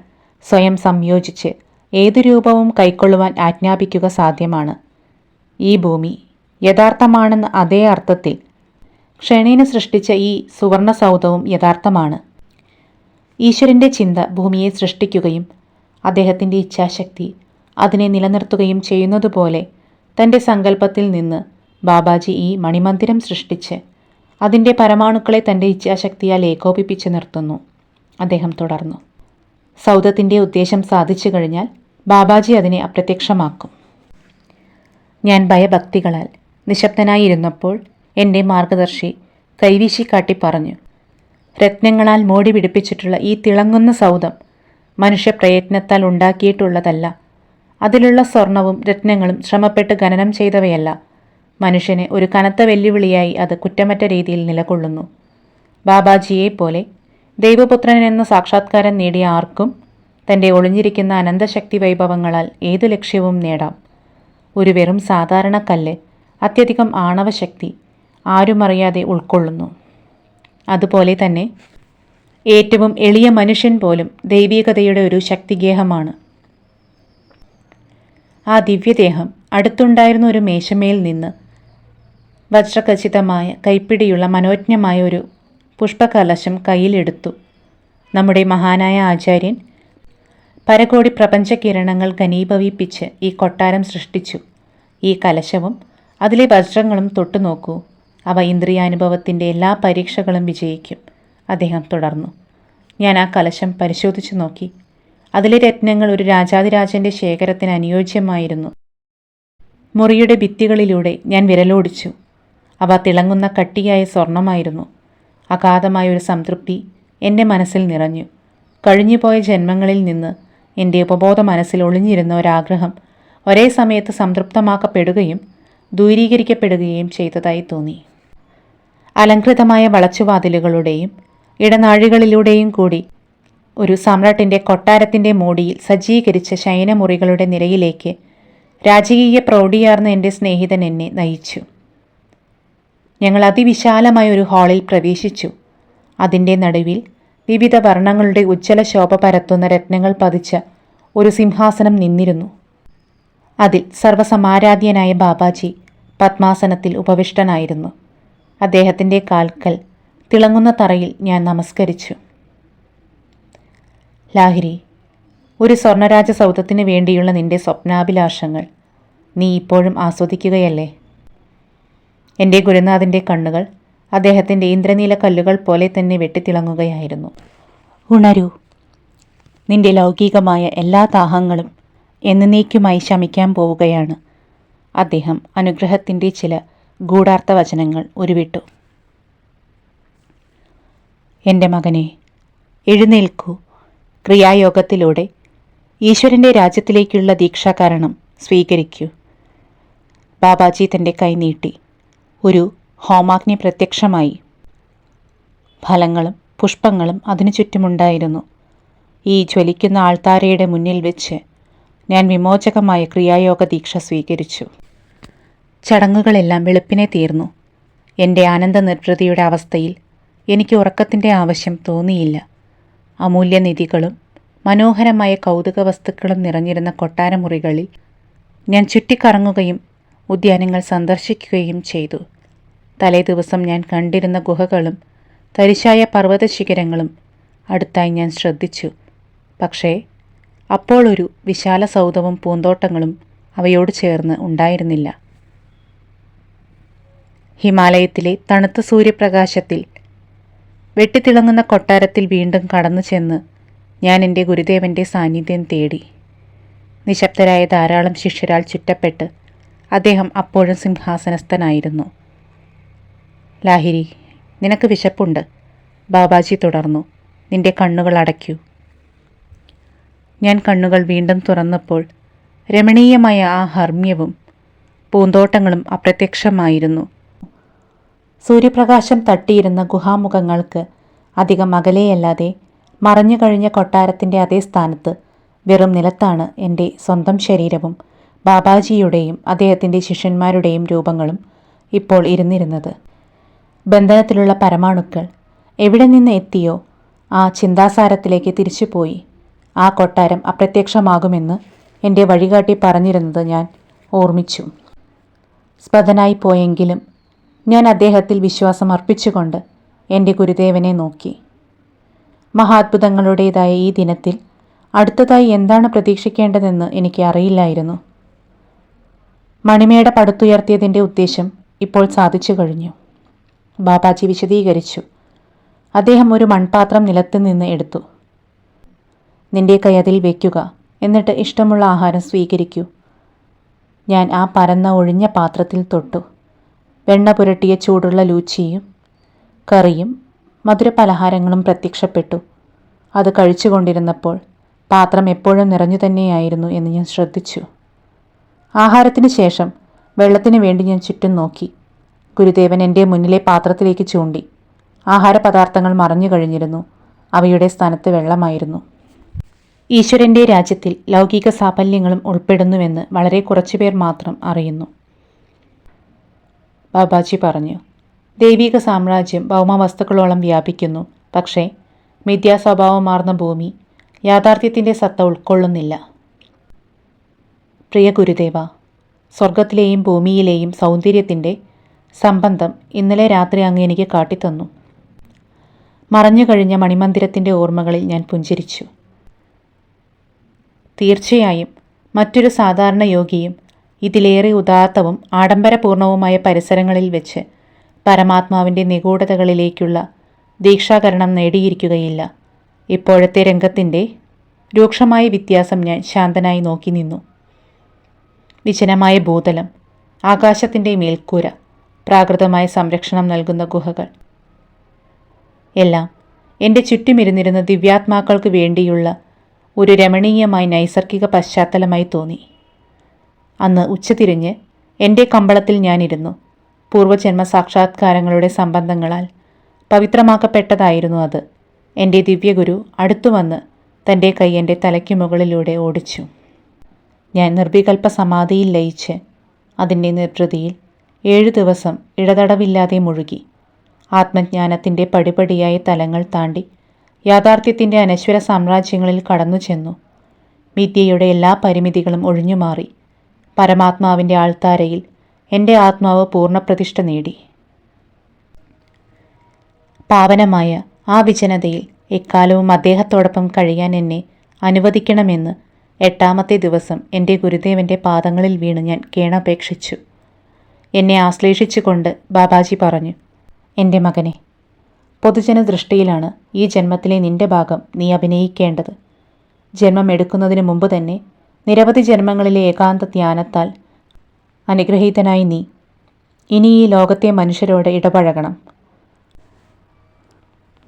സ്വയം സംയോജിച്ച് ഏതു രൂപവും കൈക്കൊള്ളുവാൻ ആജ്ഞാപിക്കുക സാധ്യമാണ്. ഈ ഭൂമി യഥാർത്ഥമാണെന്ന അതേ അർത്ഥത്തിൽ ക്ഷണേന സൃഷ്ടിച്ച ഈ സുവർണ സൗധവും യഥാർത്ഥമാണ്. ഈശ്വരൻ്റെ ചിന്ത ഭൂമിയെ സൃഷ്ടിക്കുകയും അദ്ദേഹത്തിൻ്റെ ഇച്ഛാശക്തി അതിനെ നിലനിർത്തുകയും ചെയ്യുന്നതുപോലെ തൻ്റെ സങ്കല്പത്തിൽ നിന്ന് ബാബാജി ഈ മണിമന്ദിരം സൃഷ്ടിച്ച് അതിൻ്റെ പരമാണുക്കളെ തൻ്റെ ഇച്ഛാശക്തിയാൽ ഏകോപിപ്പിച്ച് നിർത്തുന്നു. അദ്ദേഹം തുടർന്നു, സൗധത്തിൻ്റെ ഉദ്ദേശം സാധിച്ചു കഴിഞ്ഞാൽ ബാബാജി അതിനെ അപ്രത്യക്ഷമാക്കും. ഞാൻ ഭയഭക്തികളാൽ നിശബ്ദനായിരുന്നപ്പോൾ എൻ്റെ മാർഗദർശി കൈവീശി കാട്ടി പറഞ്ഞു, രത്നങ്ങളാൽ മോടി പിടിപ്പിച്ചിട്ടുള്ള ഈ തിളങ്ങുന്ന സൗധം മനുഷ്യ പ്രയത്നത്താൽ ഉണ്ടാക്കിയിട്ടുള്ളതല്ല. അതിലുള്ള സ്വർണവും രത്നങ്ങളും ശ്രമപ്പെട്ട് ഖനനം ചെയ്തവയല്ല. മനുഷ്യന് ഒരു കനത്ത വെല്ലുവിളിയായി അത് കുറ്റമറ്റ രീതിയിൽ നിലകൊള്ളുന്നു. ബാബാജിയെപ്പോലെ ദൈവപുത്രൻ എന്ന സാക്ഷാത്കാരം നേടിയ ആർക്കും തൻ്റെ ഒളിഞ്ഞിരിക്കുന്ന അനന്തശക്തി വൈഭവങ്ങളാൽ ഏതു ലക്ഷ്യവും നേടാം. ഒരു വെറും സാധാരണ കല്ല് അത്യധികം ആണവശക്തി ആരുമറിയാതെ ഉൾക്കൊള്ളുന്നു. അതുപോലെ തന്നെ ഏറ്റവും എളിയ മനുഷ്യൻ പോലും ദൈവീകതയുടെ ഒരു ശക്തിഗേഹമാണ്. ആ ദിവ്യദേഹം അടുത്തുണ്ടായിരുന്ന ഒരു മേശമേൽ നിന്ന് വജ്രഖചിതമായ കൈപ്പിടിയുള്ള മനോജ്ഞമായ ഒരു പുഷ്പകലശം കയ്യിലെടുത്തു. നമ്മുടെ മഹാനായ ആചാര്യൻ പരകോടി പ്രപഞ്ചകിരണങ്ങൾ ഘനീഭവിപ്പിച്ച് ഈ കൊട്ടാരം സൃഷ്ടിച്ചു. ഈ കലശവും അതിലെ വജ്രങ്ങളും തൊട്ടുനോക്കൂ. അവ ഇന്ദ്രിയാനുഭവത്തിൻ്റെ എല്ലാ പരീക്ഷകളും വിജയിക്കും. അദ്ദേഹം തുടർന്നു. ഞാൻ ആ കലശം പരിശോധിച്ചു നോക്കി. അതിലെ രത്നങ്ങൾ ഒരു രാജാതിരാജൻ്റെ ശേഖരത്തിന് അനുയോജ്യമായിരുന്നു. മുറിയുടെ ഭിത്തികളിലൂടെ ഞാൻ വിരലോടിച്ചു. അവ തിളങ്ങുന്ന കട്ടിയായ സ്വർണമായിരുന്നു. അഗാധമായ ഒരു സംതൃപ്തി എൻ്റെ മനസ്സിൽ നിറഞ്ഞു. കഴിഞ്ഞുപോയ ജന്മങ്ങളിൽ നിന്ന് എൻ്റെ ഉപബോധ മനസ്സിൽ ഒളിഞ്ഞിരുന്ന ഒരാഗ്രഹം ഒരേ സമയത്ത് സംതൃപ്തമാക്കപ്പെടുകയും ദൂരീകരിക്കപ്പെടുകയും ചെയ്തതായി തോന്നി. അലങ്കൃതമായ വളച്ചുവാതിലുകളുടെയും ഇടനാഴികളിലൂടെയും കൂടി ഒരു സമ്രാട്ടിൻ്റെ കൊട്ടാരത്തിൻ്റെ മോടിയിൽ സജ്ജീകരിച്ച ശയനമുറികളുടെ നിരയിലേക്ക് രാജകീയ പ്രൗഢിയാർന്ന എൻ്റെ സ്നേഹിതൻ എന്നെ നയിച്ചു. ഞങ്ങൾ അതിവിശാലമായ ഒരു ഹാളിൽ പ്രവേശിച്ചു. അതിൻ്റെ നടുവിൽ വിവിധ വർണ്ണങ്ങളുടെ ഉജ്ജ്വല ശോഭ പരത്തുന്ന രത്നങ്ങൾ പതിച്ച ഒരു സിംഹാസനം നിന്നിരുന്നു. അതിൽ സർവസമാരാധ്യനായ ബാബാജി പത്മാസനത്തിൽ ഉപവിഷ്ടനായിരുന്നു. അദ്ദേഹത്തിൻ്റെ കാൽക്കൽ തിളങ്ങുന്ന തറയിൽ ഞാൻ നമസ്കരിച്ചു. ലാഹിരി, ഒരു സ്വർണരാജ സൗധത്തിന് വേണ്ടിയുള്ള നിന്റെ സ്വപ്നാഭിലാഷങ്ങൾ നീ ഇപ്പോഴും ആസ്വദിക്കുകയല്ലേ? എൻ്റെ ഗുരുനാഥൻ്റെ കണ്ണുകൾ അദ്ദേഹത്തിൻ്റെ ഇന്ദ്രനീല കല്ലുകൾ പോലെ തന്നെ വെട്ടിത്തിളങ്ങുകയായിരുന്നു. ഉണരൂ, നിന്റെ ലൗകികമായ എല്ലാ ദാഹങ്ങളും എന്നേക്കുമായി ശമിക്കാൻ പോവുകയാണ്. അദ്ദേഹം അനുഗ്രഹത്തിൻ്റെ ചില ഗൂഢാർത്ഥ വചനങ്ങൾ ഉരുവിട്ടു. എൻ്റെ മകനെ, എഴുന്നേൽക്കൂ. ക്രിയായോഗത്തിലൂടെ ഈശ്വരൻ്റെ രാജ്യത്തിലേക്കുള്ള ദീക്ഷാകാരണം സ്വീകരിക്കൂ. ബാബാജി തൻ്റെ കൈ നീട്ടി. ഒരു ഹോമാഗ്നി പ്രത്യക്ഷമായി. ഫലങ്ങളും പുഷ്പങ്ങളും അതിനു ചുറ്റുമുണ്ടായിരുന്നു. ഈ ജ്വലിക്കുന്ന ആൾത്താരയുടെ മുന്നിൽ വെച്ച് ഞാൻ വിമോചകമായ ക്രിയായോഗ ദീക്ഷ സ്വീകരിച്ചു. ചടങ്ങുകളെല്ലാം വെളുപ്പിനെ തീർന്നു. എൻ്റെ ആനന്ദ നിർവൃതിയുടെ അവസ്ഥയിൽ എനിക്ക് ഉറക്കത്തിൻ്റെ ആവശ്യം തോന്നിയില്ല. അമൂല്യനിധികളും മനോഹരമായ കൗതുക വസ്തുക്കളും നിറഞ്ഞിരുന്ന കൊട്ടാരമുറികളിൽ ഞാൻ ചുറ്റിക്കറങ്ങുകയും ഉദ്യാനങ്ങൾ സന്ദർശിക്കുകയും ചെയ്തു. തലേ ദിവസം ഞാൻ കണ്ടിരുന്ന ഗുഹകളും തരിശായ പർവ്വത ശിഖരങ്ങളും അടുത്തായി ഞാൻ ശ്രദ്ധിച്ചു. പക്ഷേ അപ്പോൾ ഒരു വിശാല സൗധവും പൂന്തോട്ടങ്ങളും അവയോട് ചേർന്ന് ഉണ്ടായിരുന്നില്ല. ഹിമാലയത്തിലെ തണുത്ത സൂര്യപ്രകാശത്തിൽ വെട്ടിത്തിളങ്ങുന്ന കൊട്ടാരത്തിൽ വീണ്ടും കടന്നു ചെന്ന് ഞാൻ എൻ്റെ ഗുരുദേവൻ്റെ സാന്നിധ്യം തേടി. നിശബ്ദരായ ധാരാളം ശിഷ്യരാൽ ചുറ്റപ്പെട്ട് അദ്ദേഹം അപ്പോഴും സിംഹാസനസ്ഥനായിരുന്നു. ലാഹിരി, നിനക്ക് വിശപ്പുണ്ട്, ബാബാജി തുടർന്നു. നിന്റെ കണ്ണുകൾ അടയ്ക്കൂ. ഞാൻ കണ്ണുകൾ വീണ്ടും തുറന്നപ്പോൾ രമണീയമായ ആ ഹർമ്മ്യവും പൂന്തോട്ടങ്ങളും അപ്രത്യക്ഷമായിരുന്നു. സൂര്യപ്രകാശം തട്ടിയിരുന്ന ഗുഹാമുഖങ്ങൾക്ക് അധികം അകലെയല്ലാതെ മറഞ്ഞു കഴിഞ്ഞ കൊട്ടാരത്തിൻ്റെ അതേ സ്ഥാനത്ത് വെറും നിലത്താണ് എൻ്റെ സ്വന്തം ശരീരവും ബാബാജിയുടെയും അദ്ദേഹത്തിൻ്റെ ശിഷ്യന്മാരുടെയും രൂപങ്ങളും ഇപ്പോൾ ഇരുന്നിരുന്നത്. ബന്ധനത്തിലുള്ള പരമാണുക്കൾ എവിടെ നിന്ന് എത്തിയോ ആ ചിന്താസാരത്തിലേക്ക് തിരിച്ചുപോയി. ആ കൊട്ടാരം അപ്രത്യക്ഷമാകുമെന്ന് എൻ്റെ വഴികാട്ടി പറഞ്ഞിരുന്നത് ഞാൻ ഓർമ്മിച്ചു. സ്പതനായി പോയെങ്കിലും ഞാൻ അദ്ദേഹത്തിൽ വിശ്വാസം അർപ്പിച്ചുകൊണ്ട് എൻ്റെ ഗുരുദേവനെ നോക്കി. മഹാത്ഭുതങ്ങളുടേതായ ഈ ദിനത്തിൽ അടുത്തതായി എന്താണ് പ്രതീക്ഷിക്കേണ്ടതെന്ന് എനിക്ക് അറിയില്ലായിരുന്നു. മണിമേട പടുത്തുയർത്തിയതിൻ്റെ ഉദ്ദേശം ഇപ്പോൾ സാധിച്ചു കഴിഞ്ഞു, ബാബാജി വിശദീകരിച്ചു. അദ്ദേഹം ഒരു മൺപാത്രം നിലത്ത് നിന്ന് എടുത്തു. നിന്റെ കൈ അതിൽ വയ്ക്കുക, എന്നിട്ട് ഇഷ്ടമുള്ള ആഹാരം സ്വീകരിക്കൂ. ഞാൻ ആ പരന്ന ഒഴിഞ്ഞ പാത്രത്തിൽ തൊട്ടു. വെണ്ണ പുരട്ടിയ ചൂടുള്ള ലൂച്ചിയും കറിയും മധുരപലഹാരങ്ങളും പ്രത്യക്ഷപ്പെട്ടു. അത് കഴിച്ചുകൊണ്ടിരുന്നപ്പോൾ പാത്രം എപ്പോഴും നിറഞ്ഞു തന്നെയായിരുന്നു എന്ന് ഞാൻ ശ്രദ്ധിച്ചു. ആഹാരത്തിന് ശേഷം വെള്ളത്തിന് വേണ്ടി ഞാൻ ചുറ്റും നോക്കി. ഗുരുദേവൻ എൻ്റെ മുന്നിലെ പാത്രത്തിലേക്ക് ചൂണ്ടി. ആഹാരപദാർത്ഥങ്ങൾ മറഞ്ഞു കഴിഞ്ഞിരുന്നു. അവയുടെ സ്ഥാനത്ത് വെള്ളമായിരുന്നു. ഈശ്വരൻ്റെ രാജ്യത്തിൽ ലൗകിക സാഫല്യങ്ങളും ഉൾപ്പെടുന്നുവെന്ന് വളരെ കുറച്ചുപേർ മാത്രം അറിയുന്നു, ബാബാജി പറഞ്ഞു. ദൈവിക സാമ്രാജ്യം ഭൗമവസ്തുക്കളോളം വ്യാപിക്കുന്നു. പക്ഷേ മിഥ്യാസ്വഭാവമാർന്ന ഭൂമി യാഥാർത്ഥ്യത്തിൻ്റെ സത്ത ഉൾക്കൊള്ളുന്നില്ല. പ്രിയ ഗുരുദേവ, സ്വർഗത്തിലെയും ഭൂമിയിലെയും സൗന്ദര്യത്തിൻ്റെ സംബന്ധം ഇന്നലെ രാത്രി അങ്ങ് എനിക്ക് കാട്ടിത്തന്നു. മറഞ്ഞുകഴിഞ്ഞ മണിമന്ദിരത്തിൻ്റെ ഓർമ്മകളിൽ ഞാൻ പുഞ്ചിരിച്ചു. തീർച്ചയായും മറ്റൊരു സാധാരണ യോഗിയും ഇതിലേറെ ഉദാത്തവും ആഡംബരപൂർണവുമായ പരിസരങ്ങളിൽ വെച്ച് പരമാത്മാവിൻ്റെ നിഗൂഢതകളിലേക്കുള്ള ദീക്ഷാകരണം നേടിയിരിക്കുകയില്ല. ഇപ്പോഴത്തെ രംഗത്തിൻ്റെ രൂക്ഷമായ വ്യത്യാസം ഞാൻ ശാന്തനായി നോക്കി നിന്നു. വിജനമായ ഭൂതലം, ആകാശത്തിൻ്റെ മേൽക്കൂര, പ്രാകൃതമായ സംരക്ഷണം നൽകുന്ന ഗുഹകൾ എല്ലാം എൻ്റെ ചുറ്റുമിരുന്നിരുന്ന ദിവ്യാത്മാക്കൾക്ക് വേണ്ടിയുള്ള ഒരു രമണീയമായ നൈസർഗിക പശ്ചാത്തലമായി തോന്നി. അന്ന് ഉച്ചതിരിഞ്ഞ് എൻ്റെ കമ്പളത്തിൽ ഞാനിരുന്നു. പൂർവജന്മ സാക്ഷാത്കാരങ്ങളുടെ സംബന്ധങ്ങളാൽ പവിത്രമാക്കപ്പെട്ടതായിരുന്നു അത്. എൻ്റെ ദിവ്യഗുരു അടുത്തുവന്ന് തൻ്റെ കൈ എൻ്റെ തലയ്ക്ക് മുകളിലൂടെ ഓടിച്ചു. ഞാൻ നിർവികൽപ്പ സമാധിയിൽ ലയിച്ച് അതിൻ്റെ നിർവൃതിയിൽ 7 ദിവസം ഇടതടവില്ലാതെ മുഴുകി. ആത്മജ്ഞാനത്തിൻ്റെ പടിപടിയായ തലങ്ങൾ താണ്ടി യാഥാർത്ഥ്യത്തിൻ്റെ അനശ്വര സാമ്രാജ്യങ്ങളിൽ കടന്നു ചെന്നു. വിദ്യയുടെ എല്ലാ പരിമിതികളും ഒഴിഞ്ഞുമാറി പരമാത്മാവിൻ്റെ ആൾത്താരയിൽ എൻ്റെ ആത്മാവ് പൂർണ്ണപ്രതിഷ്ഠ നേടി. പാവനമായ ആ വിജനതയിൽ എക്കാലവും അദ്ദേഹത്തോടൊപ്പം കഴിയാൻ എന്നെ അനുവദിക്കണമെന്ന് 8ാമത്തെ ദിവസം എൻ്റെ ഗുരുദേവൻ്റെ പാദങ്ങളിൽ വീണ് ഞാൻ കേണപേക്ഷിച്ചു. എന്നെ ആശ്ലേഷിച്ചുകൊണ്ട് ബാബാജി പറഞ്ഞു, എൻ്റെ മകനെ, പൊതുജന ദൃഷ്ടിയിലാണ് ഈ ജന്മത്തിലെ നിന്റെ ഭാഗം നീ അഭിനയിക്കേണ്ടത്. ജന്മം എടുക്കുന്നതിന് മുമ്പ് തന്നെ നിരവധി ജന്മങ്ങളിലെ ഏകാന്ത ധ്യാനത്താൽ അനുഗ്രഹീതനായി നീ ഇനി ഈ ലോകത്തെ മനുഷ്യരോട് ഇടപഴകണം.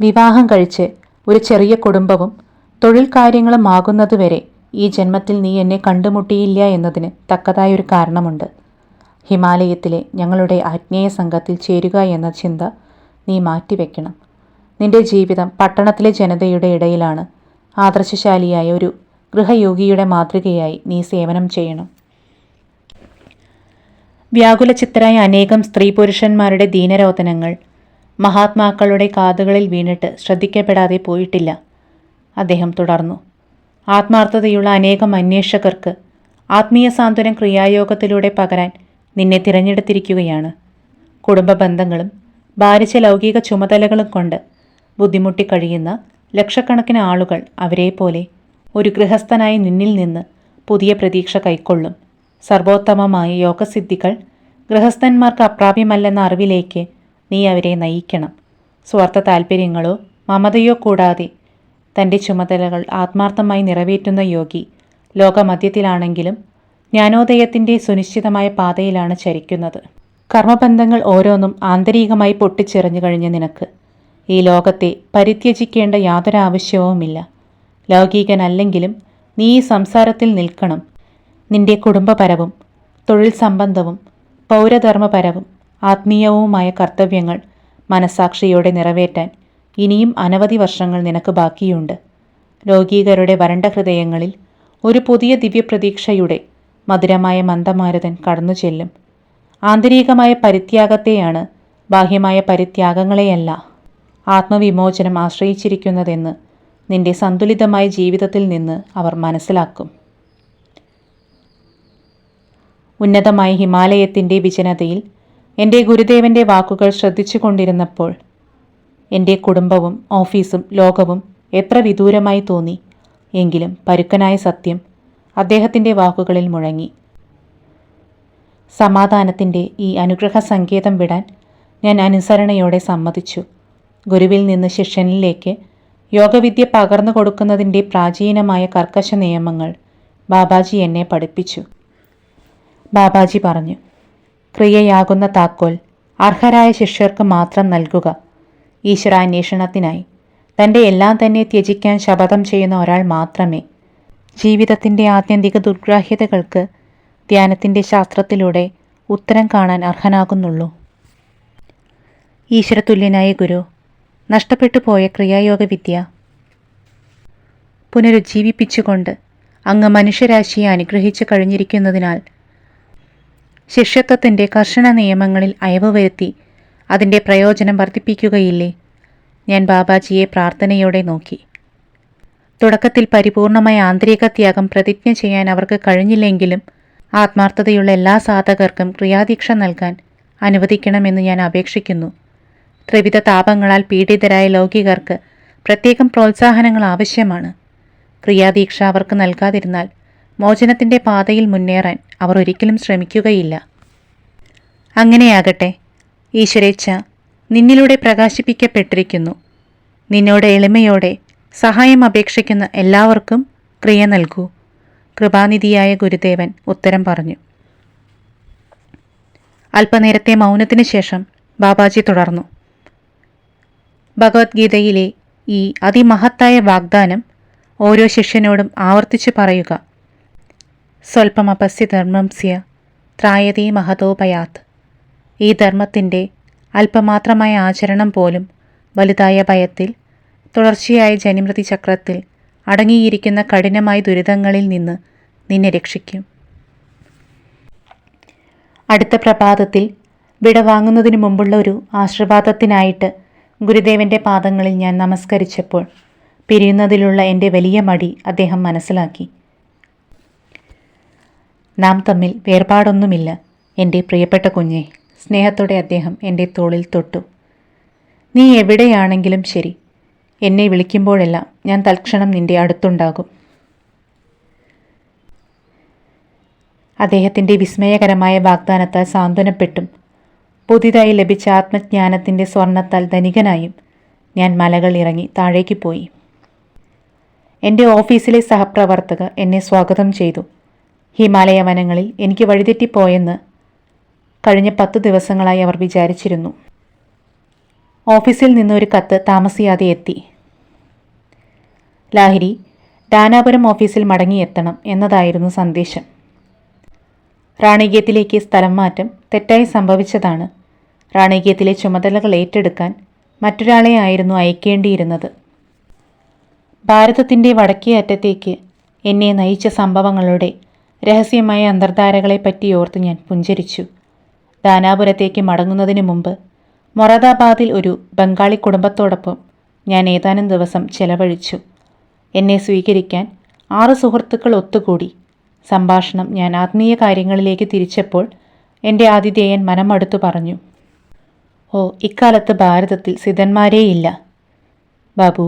വിവാഹം കഴിച്ച് ഒരു ചെറിയ കുടുംബവും തൊഴിൽ കാര്യങ്ങളും ആകുന്നതുവരെ ഈ ജന്മത്തിൽ നീ എന്നെ കണ്ടുമുട്ടിയില്ല എന്നതിന് തക്കതായൊരു കാരണമുണ്ട്. ഹിമാലയത്തിലെ ഞങ്ങളുടെ ആത്മീയ സംഘത്തിൽ ചേരുക എന്ന ചിന്ത നീ മാറ്റിവെക്കണം. നിന്റെ ജീവിതം പട്ടണത്തിലെ ജനതയുടെ ഇടയിലാണ്. ആദർശശാലിയായ ഒരു ഗൃഹയോഗിയുടെ മാതൃകയായി നീ സേവനം ചെയ്യണം. വ്യാകുലചിത്തരായ അനേകം സ്ത്രീ പുരുഷന്മാരുടെ ദീനരോധനങ്ങൾ മഹാത്മാക്കളുടെ കാതുകളിൽ വീണിട്ട് ശ്രദ്ധിക്കപ്പെടാതെ പോയിട്ടില്ല. അദ്ദേഹം തുടർന്നു. ആത്മാർത്ഥതയുള്ള അനേകം അന്വേഷകർക്ക് ആത്മീയ സാന്ത്വനം ക്രിയായോഗത്തിലൂടെ പകരാൻ നിന്നെ തിരഞ്ഞെടുത്തിരിക്കുകയാണ്. കുടുംബ ബന്ധങ്ങളും ഭാരിച്ച ലൗകിക ചുമതലകളും കൊണ്ട് ബുദ്ധിമുട്ടിക്കഴിയുന്ന ലക്ഷക്കണക്കിന് ആളുകൾ അവരെപ്പോലെ ഒരു ഗൃഹസ്ഥനായി നിന്നിൽ നിന്ന് പുതിയ പ്രതീക്ഷ കൈക്കൊള്ളും. സർവോത്തമമായ യോഗസിദ്ധികൾ ഗൃഹസ്ഥന്മാർക്ക് അപ്രാപ്യമല്ലെന്ന അറിവിലേക്ക് നീ അവരെ നയിക്കണം. സ്വാർത്ഥ താൽപ്പര്യങ്ങളോ മമതയോ കൂടാതെ തൻ്റെ ചുമതലകൾ ആത്മാർത്ഥമായി നിറവേറ്റുന്ന യോഗി ലോകമധ്യത്തിലാണെങ്കിലും ജ്ഞാനോദയത്തിൻ്റെ സുനിശ്ചിതമായ പാതയിലാണ് ചരിക്കുന്നത്. കർമ്മബന്ധങ്ങൾ ഓരോന്നും ആന്തരികമായി പൊട്ടിച്ചെറിഞ്ഞു കഴിഞ്ഞ നിനക്ക് ഈ ലോകത്തെ പരിത്യജിക്കേണ്ട യാതൊരു ആവശ്യവുമില്ല. ലൗകികനല്ലെങ്കിലും നീ ഈ സംസാരത്തിൽ നിൽക്കണം. നിന്റെ കുടുംബപരവും തൊഴിൽ സംബന്ധവും പൗരധർമ്മപരവും ആത്മീയവുമായ കർത്തവ്യങ്ങൾ മനസാക്ഷിയോടെ നിറവേറ്റാൻ ഇനിയും അനവധി വർഷങ്ങൾ നിനക്ക് ബാക്കിയുണ്ട്. ലൗകികരുടെ വരണ്ട ഹൃദയങ്ങളിൽ ഒരു പുതിയ ദിവ്യപ്രതീക്ഷയുടെ മധുരമായ മന്ദമാരുതൻ കടന്നു ചെല്ലും. ആന്തരികമായ പരിത്യാഗത്തെയാണ്, ബാഹ്യമായ പരിത്യാഗങ്ങളെയല്ല ആത്മവിമോചനം ആശ്രയിച്ചിരിക്കുന്നതെന്ന് നിന്റെ സന്തുലിതമായ ജീവിതത്തിൽ നിന്ന് അവർ മനസ്സിലാക്കും. ഉന്നതമായ ഹിമാലയത്തിൻ്റെ വിജനതയിൽ എൻ്റെ ഗുരുദേവൻ്റെ വാക്കുകൾ ശ്രദ്ധിച്ചു കൊണ്ടിരുന്നപ്പോൾ എൻ്റെ കുടുംബവും ഓഫീസും ലോകവും എത്ര വിദൂരമായി തോന്നി. എങ്കിലും പരുക്കനായ സത്യം അദ്ദേഹത്തിൻ്റെ വാക്കുകളിൽ മുഴങ്ങി. സമാധാനത്തിൻ്റെ ഈ അനുഗ്രഹ സങ്കേതം വിടാൻ ഞാൻ അനുസരണയോടെ സമ്മതിച്ചു. ഗുരുവിൽ നിന്ന് ശിഷ്യനിലേക്ക് യോഗവിദ്യ പകർന്നു കൊടുക്കുന്നതിൻ്റെ പ്രാചീനമായ കർക്കശ നിയമങ്ങൾ ബാബാജി എന്നെ പഠിപ്പിച്ചു. ബാബാജി പറഞ്ഞു, ക്രിയയാകുന്ന താക്കോൽ അർഹരായ ശിഷ്യർക്ക് മാത്രം നൽകുക. ഈശ്വരാന്വേഷണത്തിനായി തൻ്റെ എല്ലാം തന്നെ ത്യജിക്കാൻ ശപഥം ചെയ്യുന്ന ഒരാൾ മാത്രമേ ജീവിതത്തിൻ്റെ ആത്യന്തിക ദുർഗ്രാഹ്യതകൾക്ക് ധ്യാനത്തിൻ്റെ ശാസ്ത്രത്തിലൂടെ ഉത്തരം കാണാൻ അർഹനാകുന്നുള്ളൂ. ഈശ്വരതുല്യനായ ഗുരു നഷ്ടപ്പെട്ടു പോയ ക്രിയായോഗവിദ്യ പുനരുജ്ജീവിപ്പിച്ചുകൊണ്ട് അങ്ങ് മനുഷ്യരാശിയെ അനുഗ്രഹിച്ചു കഴിഞ്ഞിരിക്കുന്നതിനാൽ ശിഷ്യത്വത്തിൻ്റെ കർശന നിയമങ്ങളിൽ അയവ് വരുത്തി അതിൻ്റെ പ്രയോജനം വർദ്ധിപ്പിക്കുകയില്ലേ? ഞാൻ ബാബാജിയെ പ്രാർത്ഥനയോടെ നോക്കി. തുടക്കത്തിൽ പരിപൂർണമായ ആന്തരിക ത്യാഗം പ്രതിജ്ഞ ചെയ്യാൻ അവർക്ക് കഴിഞ്ഞില്ലെങ്കിലും ആത്മാർത്ഥതയുള്ള എല്ലാ സാധകർക്കും ക്രിയാദീക്ഷ നൽകാൻ അനുവദിക്കണമെന്ന് ഞാൻ അപേക്ഷിക്കുന്നു. ത്രിവിധ താപങ്ങളാൽ പീഡിതരായ ലൗകികർക്ക് പ്രത്യേകം പ്രോത്സാഹനങ്ങൾ ആവശ്യമാണ്. ക്രിയാദീക്ഷ അവർക്ക് നൽകാതിരുന്നാൽ മോചനത്തിൻ്റെ പാതയിൽ മുന്നേറാൻ അവർ ഒരിക്കലും ശ്രമിക്കുകയില്ല. അങ്ങനെയാകട്ടെ, ഈശ്വരേച്ഛ നിന്നിലൂടെ പ്രകാശിപ്പിക്കപ്പെട്ടിരിക്കുന്നു. നിന്നോട് എളിമയോടെ സഹായം അപേക്ഷിക്കുന്ന എല്ലാവർക്കും ക്രിയ നൽകൂ. കൃപാനിധിയായ ഗുരുദേവൻ ഉത്തരം പറഞ്ഞു. അല്പനേരത്തെ മൗനത്തിനു ശേഷം ബാബാജി തുടർന്നു. ഭഗവത്ഗീതയിലെ ഈ അതിമഹത്തായ വാഗ്ദാനം ഓരോ ശിഷ്യനോടും ആവർത്തിച്ചു പറയുക. സ്വൽപമപസ്യ ധർമ്മംസ്യ ത്രായതേ മഹതോപയാത്. ഈ ധർമ്മത്തിൻ്റെ അല്പമാത്രമായ ആചരണം പോലും വലുതായ ഭയത്തിൽ, തുടർച്ചയായ ജനിമൃതി ചക്രത്തിൽ അടങ്ങിയിരിക്കുന്ന കഠിനമായ ദുരിതങ്ങളിൽ നിന്ന് നിന്നെ രക്ഷിക്കും. അടുത്ത പ്രഭാതത്തിൽ വിടവാങ്ങുന്നതിനു മുമ്പുള്ള ഒരു ആശീർവാദത്തിനായിട്ട് ഗുരുദേവൻ്റെ പാദങ്ങളിൽ ഞാൻ നമസ്കരിച്ചപ്പോൾ പിരിയുന്നതിലുള്ള എൻ്റെ വലിയ മടി അദ്ദേഹം മനസ്സിലാക്കി. നാം തമ്മിൽ വേർപാടൊന്നുമില്ല എൻ്റെ പ്രിയപ്പെട്ട കുഞ്ഞെ. സ്നേഹത്തോടെ അദ്ദേഹം എൻ്റെ തോളിൽ തൊട്ടു. നീ എവിടെയാണെങ്കിലും ശരി, എന്നെ വിളിക്കുമ്പോഴെല്ലാം ഞാൻ തൽക്ഷണം നിന്റെ അടുത്തുണ്ടാകും. അദ്ദേഹത്തിൻ്റെ വിസ്മയകരമായ വാഗ്ദാനത്താൽ സാന്ത്വനപ്പെട്ടും പുതിയതായി ലഭിച്ച ആത്മജ്ഞാനത്തിൻ്റെ സ്വർണത്താൽ ധനികനായും ഞാൻ മലകൾ ഇറങ്ങി താഴേക്ക് പോയി. എൻ്റെ ഓഫീസിലെ സഹപ്രവർത്തകർ എന്നെ സ്വാഗതം ചെയ്തു. ഹിമാലയ വനങ്ങളിൽ എനിക്ക് വഴിതെറ്റിപ്പോയെന്ന് കഴിഞ്ഞ 10 ദിവസങ്ങളായി അവർ വിചാരിച്ചിരുന്നു. ഓഫീസിൽ നിന്നൊരു കത്ത് താമസിയാതെ എത്തി. ലാഹിരി, ദാനാപുരം ഓഫീസിൽ മടങ്ങിയെത്തണം എന്നതായിരുന്നു സന്ദേശം. റാണിഗേത്തിലേക്ക് സ്ഥലം മാറ്റം തെറ്റായി സംഭവിച്ചതാണ്. റാണിഗേത്തിലെ ചുമതലകൾ ഏറ്റെടുക്കാൻ മറ്റൊരാളെ ആയിരുന്നു അയക്കേണ്ടിയിരുന്നത്. ഭാരതത്തിൻ്റെ വടക്കേ അറ്റത്തേക്ക് എന്നെ നയിച്ച സംഭവങ്ങളുടെ രഹസ്യമായ അന്തർധാരകളെപ്പറ്റി ഓർത്ത് ഞാൻ പുഞ്ചിരിച്ചു. ദാനാപുരത്തേക്ക് മടങ്ങുന്നതിന് മുമ്പ് മൊറാദാബാദിൽ ഒരു ബംഗാളി കുടുംബത്തോടൊപ്പം ഞാൻ ഏതാനും ദിവസം ചെലവഴിച്ചു. എന്നെ സ്വീകരിക്കാൻ 6 സുഹൃത്തുക്കൾ ഒത്തുകൂടി. സംഭാഷണം ഞാൻ ആത്മീയ കാര്യങ്ങളിലേക്ക് തിരിച്ചപ്പോൾ എൻ്റെ ആതിഥേയൻ മനമടുത്തു പറഞ്ഞു, ഓ, ഇക്കാലത്ത് ഭാരതത്തിൽ സിദ്ധന്മാരേയില്ല. ബാബു,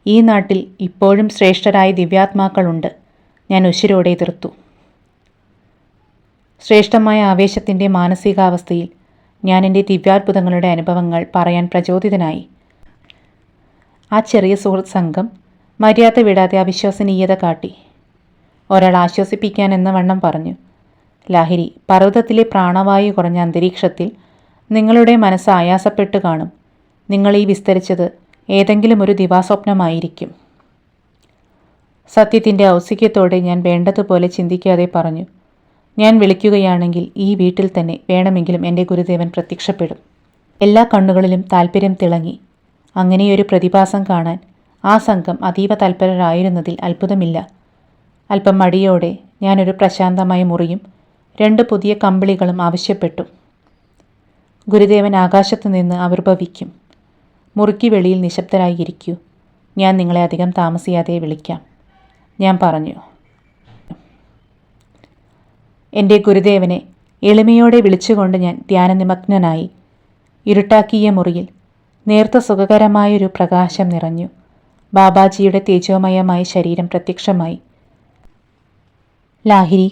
ഈ നാട്ടിൽ ഇപ്പോഴും ശ്രേഷ്ഠരായ ദിവ്യാത്മാക്കളുണ്ട്. ഞാൻ ഉശിരോടെ എതിർത്തു. ശ്രേഷ്ഠമായ ആവേശത്തിൻ്റെ മാനസികാവസ്ഥയിൽ ഞാൻ എൻ്റെ ദിവ്യാത്ഭുതങ്ങളുടെ അനുഭവങ്ങൾ പറയാൻ പ്രചോദിതനായി. ആ ചെറിയ സുഹൃത്ത് സംഘം മര്യാദ വിടാതെ അവിശ്വസനീയത കാട്ടി. ഒരാൾ ആശ്വസിപ്പിക്കാൻ എന്ന വണ്ണം പറഞ്ഞു, ലാഹിരി, പർവ്വതത്തിലെ പ്രാണവായു കുറഞ്ഞ അന്തരീക്ഷത്തിൽ നിങ്ങളുടെ മനസ്സ് ആയാസപ്പെട്ടു കാണും. നിങ്ങൾ ഈ വിസ്തരിച്ചത് ഏതെങ്കിലും ഒരു ദിവാസ്വപ്നമായിരിക്കും. സത്യത്തിൻ്റെ ഔത്സുക്യത്തോടെ ഞാൻ വേണ്ടതുപോലെ ചിന്തിക്കാതെ പറഞ്ഞു, ഞാൻ വിളിക്കുകയാണെങ്കിൽ ഈ വീട്ടിൽ തന്നെ വേണമെങ്കിലും എൻ്റെ ഗുരുദേവൻ പ്രത്യക്ഷപ്പെടും. എല്ലാ കണ്ണുകളിലും താൽപ്പര്യം തിളങ്ങി. അങ്ങനെയൊരു പ്രതിഭാസം കാണാൻ ആ സംഘം അതീവ തൽപരരായിരുന്നതിൽ അത്ഭുതമില്ല. അല്പം മടിയോടെ ഞാനൊരു പ്രശാന്തമായ മുറിയും 2 പുതിയ കമ്പിളികളും ആവശ്യപ്പെട്ടു. ഗുരുദേവൻ ആകാശത്തു നിന്ന് ആവിർഭവിക്കും. മുറിക്ക് വെളിയിൽ നിശബ്ദരായിരിക്കൂ. ഞാൻ നിങ്ങളെ അധികം താമസിയാതെ വിളിക്കാം, ഞാൻ പറഞ്ഞു. എൻ്റെ ഗുരുദേവനെ എളിമയോടെ വിളിച്ചുകൊണ്ട് ഞാൻ ധ്യാനനിമഗ്നനായി. ഇരുട്ടാക്കിയ മുറിയിൽ നേർത്ത സുഖകരമായൊരു പ്രകാശം നിറഞ്ഞു. ബാബാജിയുടെ തേജോമയമായ ശരീരം പ്രത്യക്ഷമായി. ലാഹിരി,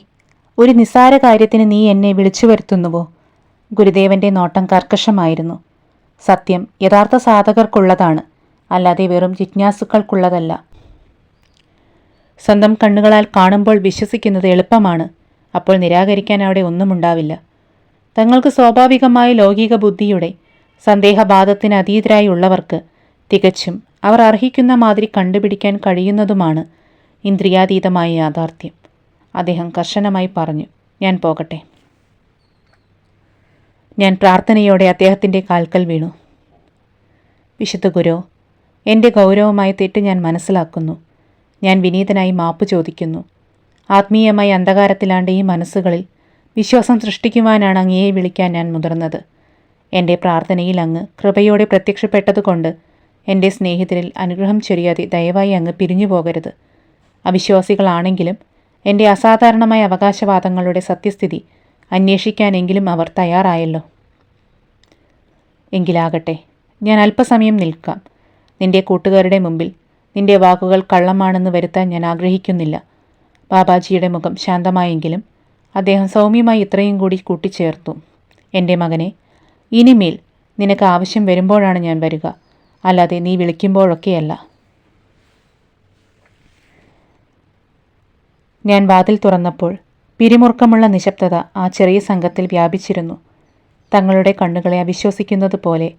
ഒരു നിസ്സാര കാര്യത്തിന് നീ എന്നെ വിളിച്ചു വരുത്തുന്നുവോ? ഗുരുദേവൻ്റെ നോട്ടം കർക്കശമായിരുന്നു. സത്യം യഥാർത്ഥ സാധകർക്കുള്ളതാണ്, അല്ലാതെ വെറും ജിജ്ഞാസുക്കൾക്കുള്ളതല്ല. സ്വന്തം കണ്ണുകളാൽ കാണുമ്പോൾ വിശ്വസിക്കുന്നത് എളുപ്പമാണ്. അപ്പോൾ നിരാകരിക്കാൻ അവിടെ ഒന്നുമുണ്ടാവില്ല. തങ്ങൾക്ക് സ്വാഭാവികമായ ലൗകിക ബുദ്ധിയുടെ സന്ദേഹബാധത്തിന് അതീതരായി ഉള്ളവർക്ക് തികച്ചും അവർ അർഹിക്കുന്ന മാതിരി കണ്ടുപിടിക്കാൻ കഴിയുന്നതുമാണ് ഇന്ദ്രിയാതീതമായ യാഥാർത്ഥ്യം. അദ്ദേഹം കർശനമായി പറഞ്ഞു. ഞാൻ പോകട്ടെ. ഞാൻ പ്രാർത്ഥനയോടെ അദ്ദേഹത്തിൻ്റെ കാൽക്കൽ വീണു. വിശുദ്ധ ഗുരു, എൻ്റെ ഗൗരവമായ തെറ്റ് ഞാൻ മനസ്സിലാക്കുന്നു. ഞാൻ വിനീതനായി മാപ്പ് ചോദിക്കുന്നു. ആത്മീയമായ അന്ധകാരത്തിലാണ്ട് ഈ മനസ്സുകളിൽ വിശ്വാസം സൃഷ്ടിക്കുവാനാണ് അങ്ങയെ വിളിക്കാൻ ഞാൻ മുതിർന്നത്. എൻ്റെ പ്രാർത്ഥനയിൽ അങ്ങ് കൃപയോടെ പ്രത്യക്ഷപ്പെട്ടതുകൊണ്ട് എൻ്റെ സ്നേഹിതരിൽ അനുഗ്രഹം ചൊരിയാതെ ദയവായി അങ്ങ് പിരിഞ്ഞു പോകരുത്. അവിശ്വാസികളാണെങ്കിലും എൻ്റെ അസാധാരണമായ അവകാശവാദങ്ങളുടെ സത്യസ്ഥിതി അന്വേഷിക്കാനെങ്കിലും അവർ തയ്യാറായല്ലോ. എങ്കിലാകട്ടെ, ഞാൻ അല്പസമയം നിൽക്കാം. നിന്റെ കൂട്ടുകാരുടെ മുമ്പിൽ നിന്റെ വാക്കുകൾ കള്ളമാണെന്ന് വരുത്താൻ ഞാൻ ആഗ്രഹിക്കുന്നില്ല. ബാബാജിയുടെ മുഖം ശാന്തമായെങ്കിലും അദ്ദേഹം സൗമ്യമായി ഇത്രയും കൂടി കൂട്ടിച്ചേർത്തു. എൻ്റെ മകനെ, ഇനിമേൽ നിനക്ക് ആവശ്യം വരുമ്പോഴാണ് ഞാൻ വരിക, അല്ലാതെ നീ വിളിക്കുമ്പോഴൊക്കെയല്ല. ഞാൻ വാതിൽ തുറന്നപ്പോൾ പിരിമുറുക്കമുള്ള നിശബ്ദത ആ ചെറിയ സംഘത്തിൽ വ്യാപിച്ചിരുന്നു. തങ്ങളുടെ കണ്ണുകളെ അവിശ്വസിക്കുന്നത് പോലെ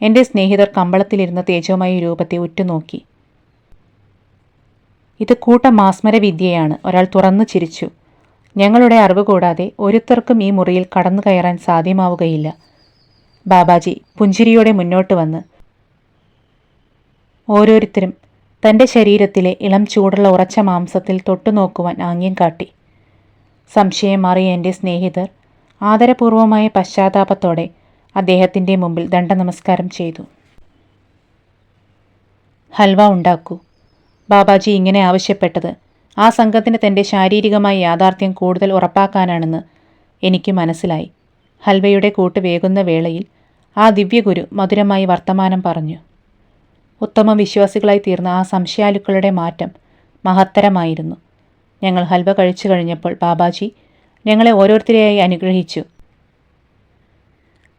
എൻ്റെ സ്നേഹിതർ കമ്പളത്തിലിരുന്ന തേജോമായ രൂപത്തെ ഉറ്റുനോക്കി. ഇത് കൂട്ട മാസ്മരവിദ്യയാണ്, ഒരാൾ തുറന്നു ചിരിച്ചു. ഞങ്ങളുടെ അറിവ് കൂടാതെ ഒരുത്തർക്കും ഈ മുറിയിൽ കടന്നു കയറാൻ സാധ്യമാവുകയില്ല. ബാബാജി പുഞ്ചിരിയോടെ മുന്നോട്ട് വന്ന് ഓരോരുത്തരും തൻ്റെ ശരീരത്തിലെ ഇളം ചൂടുള്ള ഉറച്ച മാംസത്തിൽ തൊട്ടുനോക്കുവാൻ ആംഗ്യം കാട്ടി. സംശയം മാറിയ എൻ്റെ സ്നേഹിതർ ആദരപൂർവമായ പശ്ചാത്താപത്തോടെ അദ്ദേഹത്തിൻ്റെ മുമ്പിൽ ദണ്ഡനമസ്കാരം ചെയ്തു. ഹൽവ ഉണ്ടാക്കൂ. ബാബാജി ഇങ്ങനെ ആവശ്യപ്പെട്ടത് ആ സംഘത്തിന് തൻ്റെ ശാരീരികമായ യാഥാർത്ഥ്യം കൂടുതൽ ഉറപ്പാക്കാനാണെന്ന് എനിക്ക് മനസ്സിലായി. ഹൽവയുടെ കൂട്ട് വേകുന്ന വേളയിൽ ആ ദിവ്യഗുരു മധുരമായി വർത്തമാനം പറഞ്ഞു. ഉത്തമ വിശ്വാസികളായി തീർന്ന ആ സംശയാലുക്കളുടെ മാറ്റം മഹത്തരമായിരുന്നു. ഞങ്ങൾ ഹൽവ കഴിച്ചു കഴിഞ്ഞപ്പോൾ ബാബാജി ഞങ്ങളെ ഓരോരുത്തരെയായി അനുഗ്രഹിച്ചു.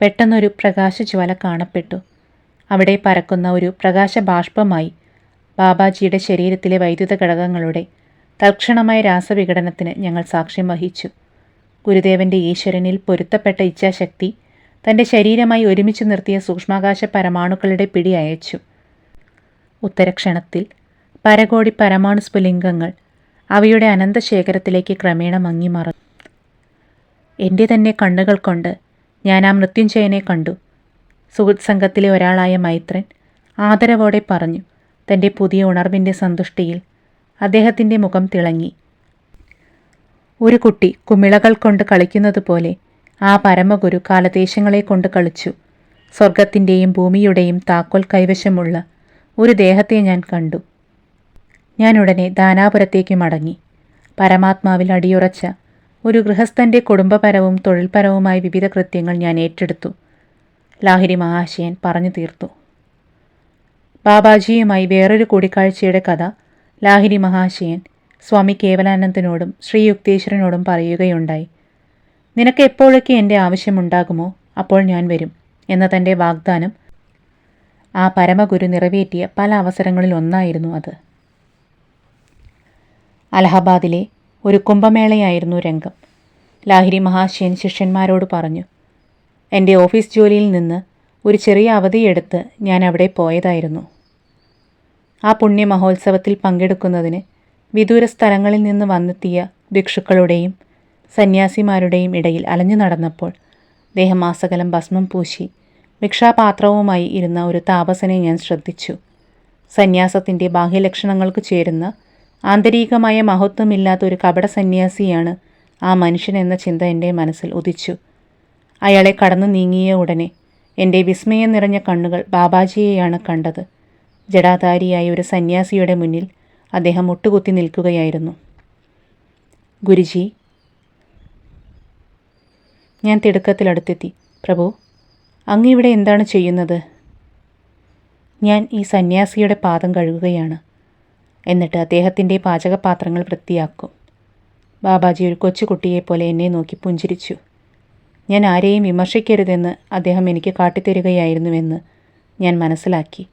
പെട്ടെന്നൊരു പ്രകാശജ്വാല കാണപ്പെട്ടു. അവിടെ പരക്കുന്ന ഒരു പ്രകാശബാഷ്പമായി ബാബാജിയുടെ ശരീരത്തിലെ വൈദ്യുത ഘടകങ്ങളുടെ തൽക്ഷണമായ രാസവിഘടനത്തിന് ഞങ്ങൾ സാക്ഷ്യം വഹിച്ചു. ഗുരുദേവൻ്റെ ഈശ്വരനിൽ പൊരുത്തപ്പെട്ട ഇച്ഛാശക്തി തൻ്റെ ശരീരമായി ഒരുമിച്ച് നിർത്തിയ സൂക്ഷ്മാകാശ പരമാണുക്കളുടെ പിടി അയച്ചു. ഉത്തരക്ഷണത്തിൽ പരകോടി പരമാണു സ്ഫുലിംഗങ്ങൾ അവയുടെ അനന്തശേഖരത്തിലേക്ക് ക്രമേണ മങ്ങിമറന്നു. എൻ്റെ തന്നെ കണ്ണുകൾ കൊണ്ട് ഞാൻ ആ മൃത്യുഞ്ജയനെ കണ്ടു. സുഹൃത് സംഘത്തിലെ ഒരാളായ മൈത്രൻ ആദരവോടെ പറഞ്ഞു. തൻ്റെ പുതിയ ഉണർവിൻ്റെ സന്തുഷ്ടിയിൽ അദ്ദേഹത്തിൻ്റെ മുഖം തിളങ്ങി. ഒരു കുട്ടി കുമിളകൾ കൊണ്ട് കളിക്കുന്നത് പോലെ ആ പരമഗുരു കാലദേശങ്ങളെ കൊണ്ട് കളിച്ചു. സ്വർഗത്തിൻ്റെയും ഭൂമിയുടെയും താക്കോൽ കൈവശമുള്ള ഒരു ദേഹത്തെ ഞാൻ കണ്ടു. ഞാൻ ഉടനെ ദാനാപുരത്തേക്ക് മടങ്ങി. പരമാത്മാവിൽ അടിയുറച്ച ഒരു ഗൃഹസ്ഥൻ്റെ കുടുംബപരവും തൊഴിൽപരവുമായ വിവിധ കൃത്യങ്ങൾ ഞാൻ ഏറ്റെടുത്തു. ലാഹിരി മഹാശയൻ പറഞ്ഞു തീർത്തു. ബാബാജിയുമായി വേറൊരു കൂടിക്കാഴ്ചയുടെ കഥ ലാഹിരി മഹാശയൻ സ്വാമി കേവലാനന്ദനോടും ശ്രീ യുക്തേശ്വരനോടും പറയുകയുണ്ടായി. നിനക്ക് എപ്പോഴൊക്കെ എൻ്റെ ആവശ്യമുണ്ടാകുമോ അപ്പോൾ ഞാൻ വരും എന്ന തൻ്റെ വാഗ്ദാനം ആ പരമഗുരു നിറവേറ്റിയ പല അവസരങ്ങളിൽ ഒന്നായിരുന്നു അത്. അലഹബാദിലെ ഒരു കുംഭമേളയായിരുന്നു രംഗം. ലാഹിരി മഹാശയൻ ശിഷ്യന്മാരോട് പറഞ്ഞു, എൻ്റെ ഓഫീസ് ജോലിയിൽ നിന്ന് ഒരു ചെറിയ അവധിയെടുത്ത് ഞാൻ അവിടെ പോയതായിരുന്നു. ആ പുണ്യമഹോത്സവത്തിൽ പങ്കെടുക്കുന്നതിന് വിദൂര സ്ഥലങ്ങളിൽ നിന്ന് വന്നെത്തിയ ഭിക്ഷുക്കളുടെയും സന്യാസിമാരുടെയും ഇടയിൽ അലഞ്ഞു നടന്നപ്പോൾ ദേഹമാസകലം ഭസ്മം പൂശി ഭിക്ഷാപാത്രവുമായി ഇരുന്ന ഒരു താപസനെ ഞാൻ ശ്രദ്ധിച്ചു. സന്യാസത്തിൻ്റെ ബാഹ്യലക്ഷണങ്ങൾക്ക് ചേരുന്ന ആന്തരികമായ മഹത്വമില്ലാത്ത ഒരു കപട സന്യാസിയാണ് ആ മനുഷ്യൻ എന്ന ചിന്ത എൻ്റെ മനസ്സിൽ ഉദിച്ചു. അയാളെ കടന്നു നീങ്ങിയ ഉടനെ എൻ്റെ വിസ്മയം നിറഞ്ഞ കണ്ണുകൾ ബാബാജിയെയാണ് കണ്ടത്. ജടാധാരിയായ ഒരു സന്യാസിയുടെ മുന്നിൽ അദ്ദേഹം മുട്ടുകുത്തി നിൽക്കുകയായിരുന്നു. ഗുരുജി, ഞാൻ തിടുക്കത്തിലടുത്തെത്തി. പ്രഭു, അങ്ങ് ഇവിടെ എന്താണ് ചെയ്യുന്നത്? ഞാൻ ഈ സന്യാസിയുടെ പാദം കഴുകുകയാണ്. എന്നിട്ട് അദ്ദേഹത്തിൻ്റെ പാചകപാത്രങ്ങൾ വൃത്തിയാക്കും. ബാബാജി ഒരു കൊച്ചുകുട്ടിയെപ്പോലെ എന്നെ നോക്കി പുഞ്ചിരിച്ചു. ഞാൻ ആരെയും വിമർശിക്കരുതെന്ന് അദ്ദേഹം എനിക്ക് കാട്ടിത്തരികയായിരുന്നുവെന്ന് ഞാൻ മനസ്സിലാക്കി.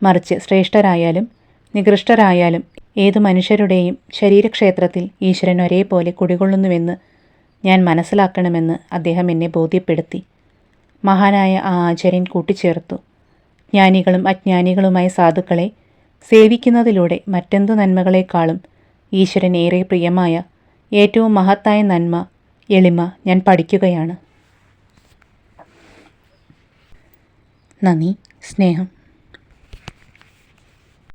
മറിച്ച് ശ്രേഷ്ഠരായാലും നികൃഷ്ടരായാലും ഏതു മനുഷ്യരുടെയും ശരീരക്ഷേത്രത്തിൽ ഈശ്വരൻ ഒരേപോലെ കുടികൊള്ളുന്നുവെന്ന് ഞാൻ മനസ്സിലാക്കണമെന്ന് അദ്ദേഹം എന്നെ ബോധ്യപ്പെടുത്തി. മഹാനായ ആ ആചാര്യൻ കൂട്ടിച്ചേർത്തു, ജ്ഞാനികളും അജ്ഞാനികളുമായ സാധുക്കളെ സേവിക്കുന്നതിലൂടെ മറ്റെന്തു നന്മകളെക്കാളും ഈശ്വരൻ ഏറെ പ്രിയമായ ഏറ്റവും മഹത്തായ നന്മ, എളിമ ഞാൻ പഠിക്കുകയാണ്. നന്ദി, സ്നേഹം.